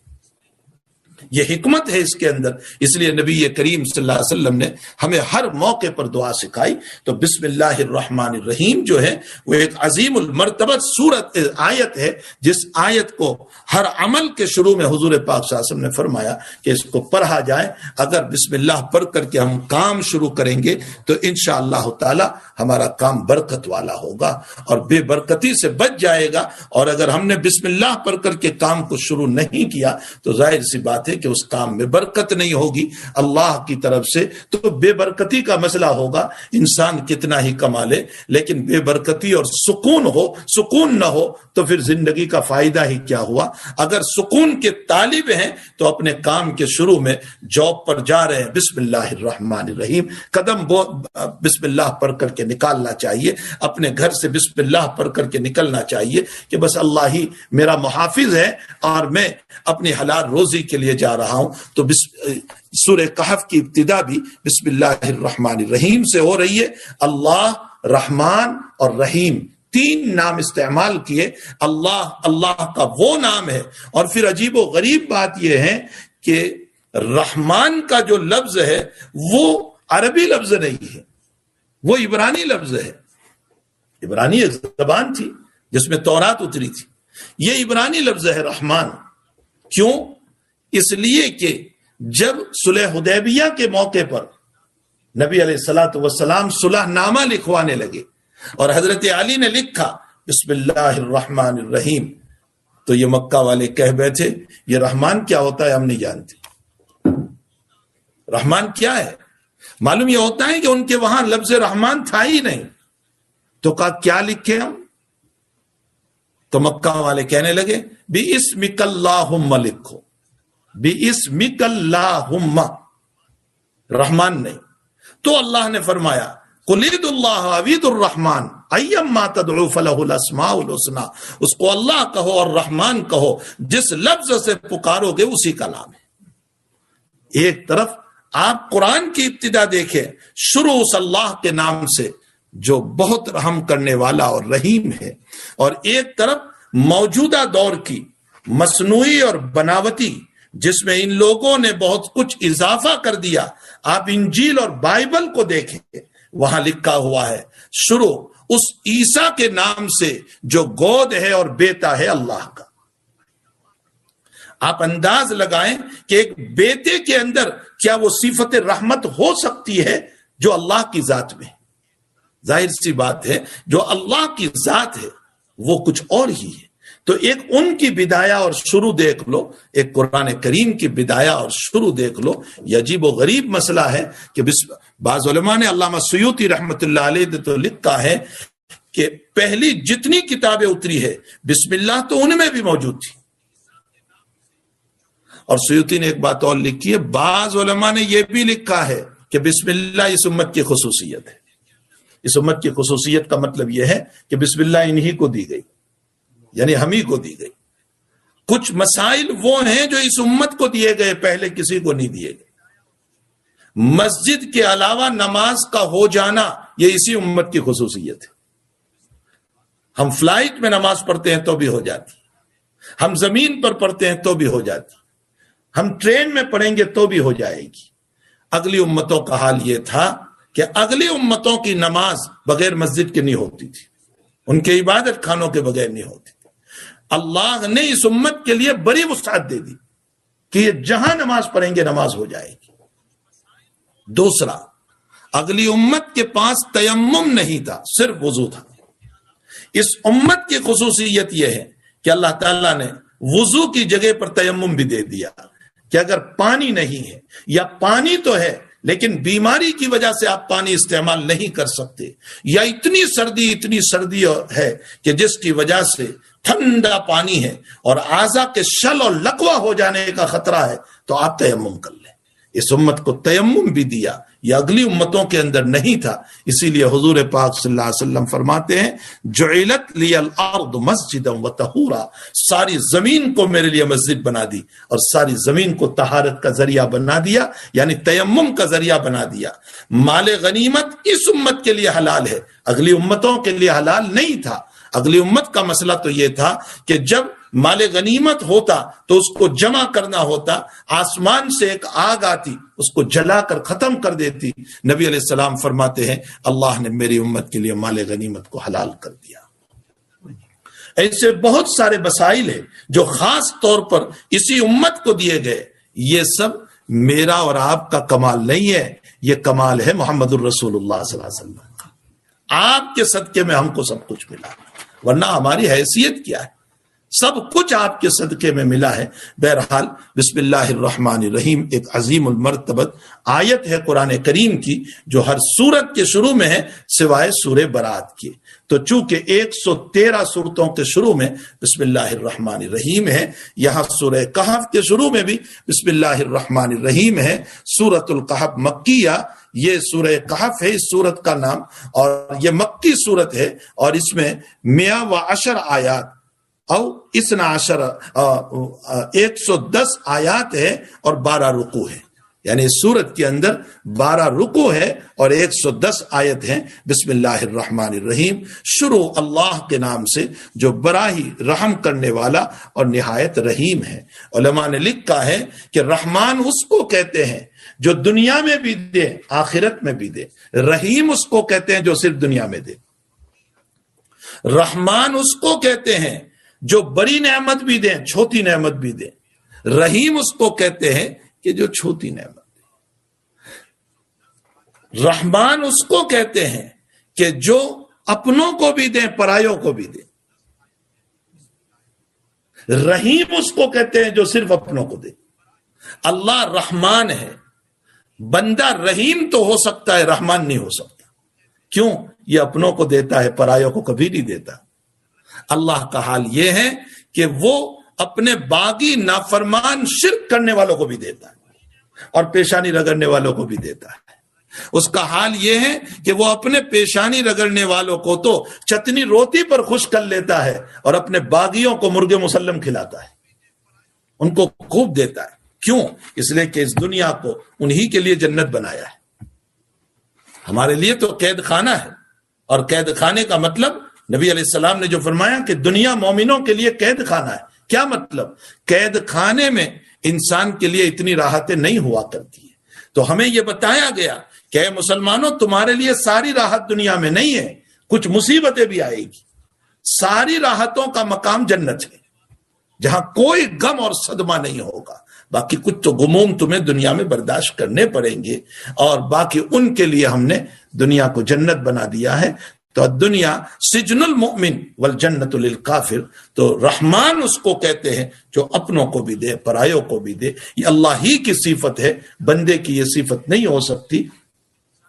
یہ حکمت ہے اس کے اندر، اس لیے نبی کریم صلی اللہ علیہ وسلم نے ہمیں ہر موقع پر دعا سکھائی۔ تو بسم اللہ الرحمن الرحیم جو ہے وہ ایک عظیم المرتبت سورت آیت ہے، جس آیت کو ہر عمل کے شروع میں حضور پاک صلی اللہ علیہ وسلم نے فرمایا کہ اس کو پڑھا جائے۔ اگر بسم اللہ پڑھ کر کے ہم کام شروع کریں گے تو انشاءاللہ تعالی ہمارا کام برکت والا ہوگا اور بے برکتی سے بچ جائے گا، اور اگر ہم نے بسم اللہ پڑھ کر کے کام کو شروع نہیں کیا تو ظاہر سی بات ہے کہ اس کام میں برکت نہیں ہوگی اللہ کی طرف سے، تو بے برکتی کا مسئلہ ہوگا۔ انسان کتنا ہی کما لے لیکن بے برکتی اور سکون نہ ہو تو پھر زندگی کا فائدہ ہی کیا ہوا۔ اگر سکون کے طالب ہیں تو اپنے کام کے شروع میں جاب پر جا رہے ہیں، بسم اللہ الرحمن الرحیم قدم بسم اللہ پڑھ کر کے نکالنا چاہیے، اپنے گھر سے بسم اللہ پڑھ کر کے نکلنا چاہیے کہ بس اللہ ہی میرا محافظ ہے اور میں اپنی حلال روزی کے لیے جا رہا ہوں۔ تو سورہ کہف کی ابتدا بھی بسم اللہ الرحمن الرحیم سے ہو رہی ہے۔ اللہ، رحمان اور رحیم، تین نام استعمال کیے۔ اللہ کا وہ نام ہے، اور پھر عجیب و غریب بات یہ ہے کہ رحمان کا جو لفظ ہے وہ عربی لفظ نہیں ہے، وہ عبرانی لفظ ہے۔ عبرانی ایک زبان تھی جس میں تورات اتری تھی، یہ عبرانی لفظ ہے رحمان۔ کیوں؟ اس لیے کہ جب صلح حدیبیہ کے موقع پر نبی علیہ الصلوۃ والسلام صلح نامہ لکھوانے لگے اور حضرت علی نے لکھا بسم اللہ الرحمن الرحیم، تو یہ مکہ والے کہہ بیٹھے یہ رحمان کیا ہوتا ہے ہم نہیں جانتے، رحمان کیا ہے؟ معلوم یہ ہوتا ہے کہ ان کے وہاں لفظ رحمان تھا ہی نہیں، تو کہا کیا لکھے ہم؟ تو مکہ والے کہنے لگے بِإِسْمِكَ اللَّهُمَّ لکھو، بِإِسْمِكَ اللَّهُمَّ، رحمان نہیں۔ تو اللہ نے فرمایا قُلِ ادْعُوا اللَّهَ أَوِ ادْعُوا الرَّحْمَانَ أَيَّمَّا تَدْعُوا فَلَهُ الْأَسْمَاءُ الْحُسْنَى، اس کو اللہ کہو اور رحمان کہو، جس لفظ سے پکارو گے اسی کا نام ہے۔ ایک طرف آپ قرآن کی ابتدا دیکھیں، شروع اس اللہ کے نام سے جو بہت رحم کرنے والا اور رحیم ہے، اور ایک طرف موجودہ دور کی مصنوعی اور بناوٹی جس میں ان لوگوں نے بہت کچھ اضافہ کر دیا۔ آپ انجیل اور بائبل کو دیکھیں، وہاں لکھا ہوا ہے شروع اس عیسیٰ کے نام سے جو گود ہے اور بیٹا ہے اللہ کا۔ آپ انداز لگائیں کہ ایک بیٹے کے اندر کیا وہ صفت رحمت ہو سکتی ہے جو اللہ کی ذات میں ہے؟ ظاہر سی بات ہے جو اللہ کی ذات ہے وہ کچھ اور ہی ہے۔ تو ایک ان کی بدایا اور شروع دیکھ لو، ایک قرآن کریم کی بدایا اور شروع دیکھ لو۔ یہ عجیب و غریب مسئلہ ہے کہ بعض علماء نے، علامہ سیوطی رحمت اللہ علیہ نے تو لکھا ہے کہ پہلی جتنی کتابیں اتری ہے بسم اللہ تو ان میں بھی موجود تھی۔ اور سیوطی نے ایک بات اور لکھی ہے، بعض علماء نے یہ بھی لکھا ہے کہ بسم اللہ اس امت کی خصوصیت ہے۔ اس امت کی خصوصیت کا مطلب یہ ہے کہ بسم اللہ انہی کو دی گئی، یعنی ہم ہی کو دی گئی۔ کچھ مسائل وہ ہیں جو اس امت کو دیے گئے، پہلے کسی کو نہیں دیے گئے۔ مسجد کے علاوہ نماز کا ہو جانا یہ اسی امت کی خصوصیت ہے۔ ہم فلائٹ میں نماز پڑھتے ہیں تو بھی ہو جاتی، ہم زمین پر پڑھتے ہیں تو بھی ہو جاتی، ہم ٹرین میں پڑھیں گے تو بھی ہو جائے گی۔ اگلی امتوں کا حال یہ تھا کہ اگلی امتوں کی نماز بغیر مسجد کے نہیں ہوتی تھی، ان کے عبادت خانوں کے بغیر نہیں ہوتی تھی۔ اللہ نے اس امت کے لیے بڑی وسعت دے دی کہ یہ جہاں نماز پڑھیں گے نماز ہو جائے گی۔ دوسرا، اگلی امت کے پاس تیمم نہیں تھا، صرف وضو تھا۔ اس امت کی خصوصیت یہ ہے کہ اللہ تعالیٰ نے وضو کی جگہ پر تیمم بھی دے دیا کہ اگر پانی نہیں ہے یا پانی تو ہے لیکن بیماری کی وجہ سے آپ پانی استعمال نہیں کر سکتے، یا اتنی سردی ہے کہ جس کی وجہ سے ٹھنڈا پانی ہے اور اعضاء کے شل اور لقوہ ہو جانے کا خطرہ ہے، تو آپ تیمم کر لیں۔ اس امت کو تیمم بھی دیا، یہ اگلی امتوں کے اندر نہیں تھا۔ اسی لیے حضور پاک صلی اللہ علیہ وسلم فرماتے ہیں جعلت لی الارض مسجدا وطہورا، ساری زمین کو میرے لیے مسجد بنا دی اور ساری زمین کو طہارت کا ذریعہ بنا دیا، یعنی تیمم کا ذریعہ بنا دیا۔ مال غنیمت اس امت کے لیے حلال ہے، اگلی امتوں کے لیے حلال نہیں تھا۔ اگلی امت کا مسئلہ تو یہ تھا کہ جب مال غنیمت ہوتا تو اس کو جمع کرنا ہوتا، آسمان سے ایک آگ آتی اس کو جلا کر ختم کر دیتی۔ نبی علیہ السلام فرماتے ہیں اللہ نے میری امت کے لیے مال غنیمت کو حلال کر دیا۔ ایسے بہت سارے مسائل ہیں جو خاص طور پر اسی امت کو دیے گئے۔ یہ سب میرا اور آپ کا کمال نہیں ہے، یہ کمال ہے محمد الرسول اللہ صلی اللہ علیہ وسلم کا۔ آپ کے صدقے میں ہم کو سب کچھ ملا، ورنہ ہماری حیثیت کیا ہے؟ سب کچھ آپ کے صدقے میں ملا ہے۔ بہرحال بسم اللہ الرحمن الرحیم ایک عظیم المرتبت آیت ہے قرآن کریم کی جو ہر سورت کے شروع میں ہے سوائے سورہ برات کی۔ تو چونکہ 113 سورتوں کے شروع میں بسم اللہ الرحمن الرحیم ہے، یہاں سورہ کہف کے شروع میں بھی بسم اللہ الرحمن الرحیم ہے۔ سورۃ الکہف مکیہ، یہ سورہ کہف ہے اس سورت کا نام، اور یہ مکی سورت ہے، اور اس میں 110 آیات او 110 آیات ہے اور 12 رکوع ہے، یعنی اس سورت کے اندر 12 رکوع ہے اور 110 آیت ہیں۔ بسم اللہ الرحمن الرحیم، شروع اللہ کے نام سے جو بڑا ہی رحم کرنے والا اور نہایت رحیم ہے۔ علماء نے لکھا ہے کہ رحمان اس کو کہتے ہیں جو دنیا میں بھی دے آخرت میں بھی دے، رحیم اس کو کہتے ہیں جو صرف دنیا میں دے۔ رحمان اس کو کہتے ہیں جو بڑی نعمت بھی دیں چھوٹی نعمت بھی دیں، رحیم اس کو کہتے ہیں کہ جو چھوٹی نعمت دے۔ رحمان اس کو کہتے ہیں کہ جو اپنوں کو بھی دیں پرایوں کو بھی دیں، رحیم اس کو کہتے ہیں جو صرف اپنوں کو دے۔ اللہ رحمان ہے، بندہ رحیم تو ہو سکتا ہے رحمان نہیں ہو سکتا، کیوں؟ یہ اپنوں کو دیتا ہے پرایوں کو کبھی نہیں دیتا۔ اللہ کا حال یہ ہے کہ وہ اپنے باغی نافرمان شرک کرنے والوں کو بھی دیتا ہے اور پیشانی رگڑنے والوں کو بھی دیتا ہے۔ اس کا حال یہ ہے کہ وہ اپنے پیشانی رگڑنے والوں کو تو چٹنی روٹی پر خوش کر لیتا ہے اور اپنے باغیوں کو مرغ مسلم کھلاتا ہے، ان کو خوب دیتا ہے۔ کیوں؟ اس لیے کہ اس دنیا کو انہی کے لیے جنت بنایا ہے، ہمارے لیے تو قید خانہ ہے، اور قید خانے کا مطلب نبی علیہ السلام نے جو فرمایا کہ دنیا مومنوں کے لیے قید خانہ ہے، کیا مطلب؟ قید خانے میں انسان کے لیے اتنی راحتیں نہیں ہوا کرتی ہیں، تو ہمیں یہ بتایا گیا کہ اے مسلمانوں تمہارے لیے ساری راحت دنیا میں نہیں ہے، کچھ مصیبتیں بھی آئے گی، ساری راحتوں کا مقام جنت ہے جہاں کوئی غم اور صدمہ نہیں ہوگا، باقی کچھ تو غموم تمہیں دنیا میں برداشت کرنے پڑیں گے، اور باقی ان کے لیے ہم نے دنیا کو جنت بنا دیا ہے۔ تو دنیا سجن المؤمن والجنت للکافر، تو رحمان اس کو کہتے ہیں جو اپنوں کو بھی دے پرایوں کو بھی دے۔ یہ اللہ ہی کی صفت ہے، بندے کی یہ صفت نہیں ہو سکتی،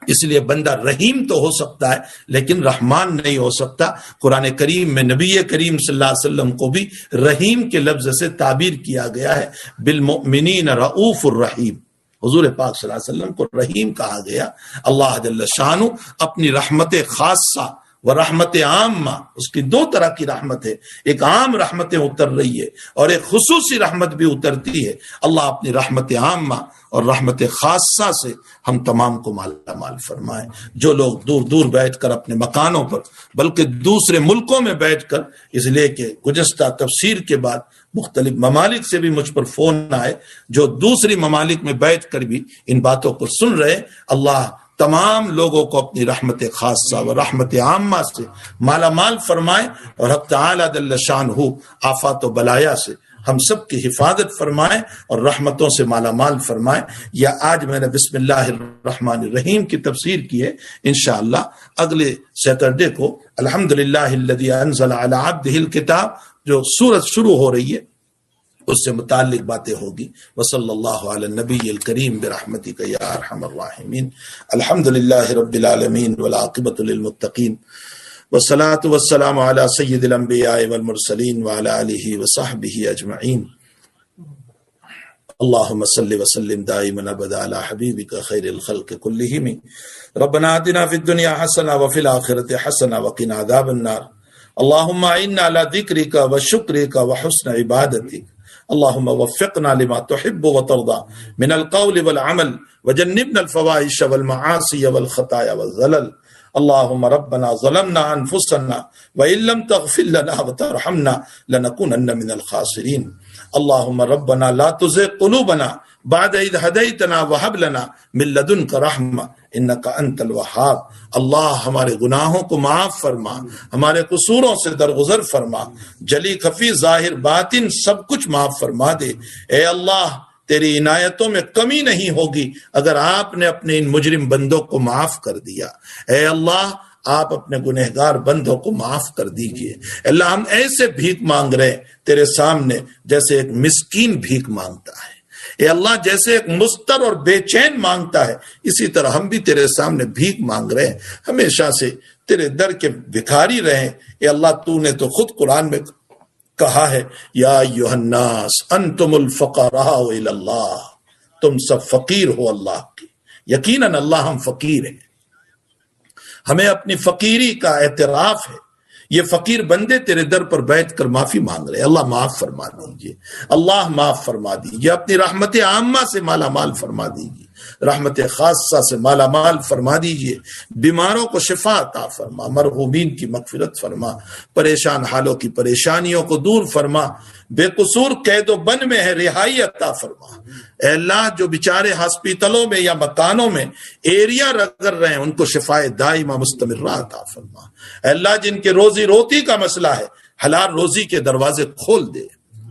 اس لیے بندہ رحیم تو ہو سکتا ہے لیکن رحمان نہیں ہو سکتا۔ قرآن کریم میں نبی کریم صلی اللہ علیہ وسلم کو بھی رحیم کے لفظ سے تعبیر کیا گیا ہے، بالمؤمنین رؤوف الرحیم، حضور پاک صلی اللہ علیہ وسلم کو رحیم کہا گیا۔ اللہ جل شانہ اپنی رحمت خاصہ و رحمت عامہ، اس کی دو طرح کی رحمت ہے، ایک عام رحمتیں اتر رہی ہے اور ایک خصوصی رحمت بھی اترتی ہے۔ اللہ اپنی رحمت عامہ اور رحمت خاصہ سے ہم تمام کو مالا مال فرمائے۔ جو لوگ دور دور بیٹھ کر اپنے مکانوں پر بلکہ دوسرے ملکوں میں بیٹھ کر، اس لیے کہ گزشتہ تفسیر کے بعد مختلف ممالک سے بھی مجھ پر فون آئے، جو دوسری ممالک میں بیٹھ کر بھی ان باتوں کو سن رہے، اللہ تمام لوگوں کو اپنی رحمت خاصہ و رحمت عامہ سے مالا مال فرمائے، اور حق تعالی جل شانہ آفات و بلایا سے ہم سب کی حفاظت فرمائے اور رحمتوں سے مالا مال فرمائے۔ یا آج میں نے بسم اللہ الرحمن الرحیم کی تفسیر کی ہے، انشاءاللہ اگلے سیٹرڈے کو الحمدللہ الذی انزل علی عبدہ الکتاب جو سورت شروع ہو رہی ہے اس سے متعلق باتیں ہوگی۔ وصلی اللہ علی النبی الکریم برحمتک یا ارحم الراحمین۔ الحمدللہ رب العالمین والعاقبۃ للمتقین، والصلاة والسلام علی سید الانبیاء والمرسلین وعلی آلہ وصحبہ اجمعین۔ اللہم صل وسلم دائما ابدا علی حبیبک خیر الخلق کلہم۔ ربنا آتنا فی الدنیا حسنہ وفی الآخرۃ حسنہ وقنا عذاب النار۔ اللہم اعنا علی ذکرک وشکرک وحسن عبادتک۔ اللہم وفقنا لما تحب وترضى من القول والعمل وجنبنا الفواحش والمعاصی والخطایا والزلل۔ اللہم ربنا ظلمنا انفسنا وإن لم تغفر لنا وترحمنا لنكونن من الخاسرین۔ اللہم ربنا لا تزغ قلوبنا بعد اذ ہدیتنا وہب لنا من لدنک رحمہ انک انت الوہاب۔ اللہ ہمارے گناہوں کو معاف فرما، ہمارے قصوروں سے درگزر فرما، جلی خفی ظاہر باطن سب کچھ معاف فرما دے۔ اے اللہ تیری عنایتوں میں کمی نہیں ہوگی اگر آپ نے اپنے ان مجرم بندوں کو معاف کر دیا۔ اے اللہ آپ اپنے گنہگار بندوں کو معاف کر دیجئے۔ اللہ ہم ایسے بھیک مانگ رہے ہیں تیرے سامنے جیسے ایک مسکین بھیک مانگتا ہے، اے اللہ جیسے ایک مضطر اور بے چین مانگتا ہے، اسی طرح ہم بھی تیرے سامنے بھیک مانگ رہے ہیں، ہمیشہ سے تیرے در کے بھکاری رہیں۔ اے اللہ تو نے تو خود قرآن میں کہا ہے یا ایھا الناس انتم الفقراء الی اللہ، تم سب فقیر ہو اللہ کی، یقیناً اللہ ہم فقیر ہیں، ہمیں اپنی فقیری کا اعتراف ہے۔ یہ فقیر بندے تیرے در پر بیٹھ کر معافی مانگ رہے، اللہ معاف فرما دیجئے، اللہ معاف فرما دیجئے، اپنی رحمت عامہ سے مالا مال فرما دیجئے، رحمت خاصہ سے مالا مال فرما دیجئے، بیماروں کو شفا عطا فرما، مرحومین کی مغفرت فرما، پریشان حالوں کی پریشانیوں کو دور فرما، بے قصور قید و بند میں ہے رہائی عطا فرما۔ اے اللہ جو بیچارے ہاسپٹلوں میں یا مکانوں میں ایریا رگڑ رہے ہیں ان کو شفائے دائمہ مستمرہ عطا فرما۔ اے اللہ جن کے روزی روٹی کا مسئلہ ہے حلال روزی کے دروازے کھول دے،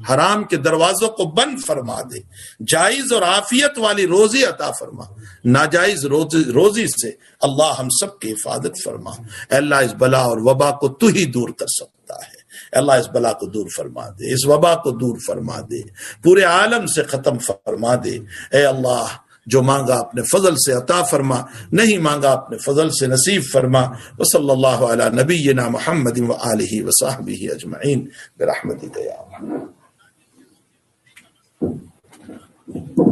حرام کے دروازوں کو بند فرما دے، جائز اور عافیت والی روزی عطا فرما، ناجائز روزی سے اللہ ہم سب کی حفاظت فرما۔ اے اللہ اس بلا اور وبا کو تو ہی دور کر سکتا ہے، اے اللہ اس بلا کو دور فرما دے، اس وبا کو دور فرما دے، پورے عالم سے ختم فرما دے۔ اے اللہ جو مانگا اپنے فضل سے عطا فرما، نہیں مانگا اپنے فضل سے نصیب فرما۔ وصلی اللہ علی نبینا محمد وآلہ وصحبہ اجمعین برحمتک یا ارحم۔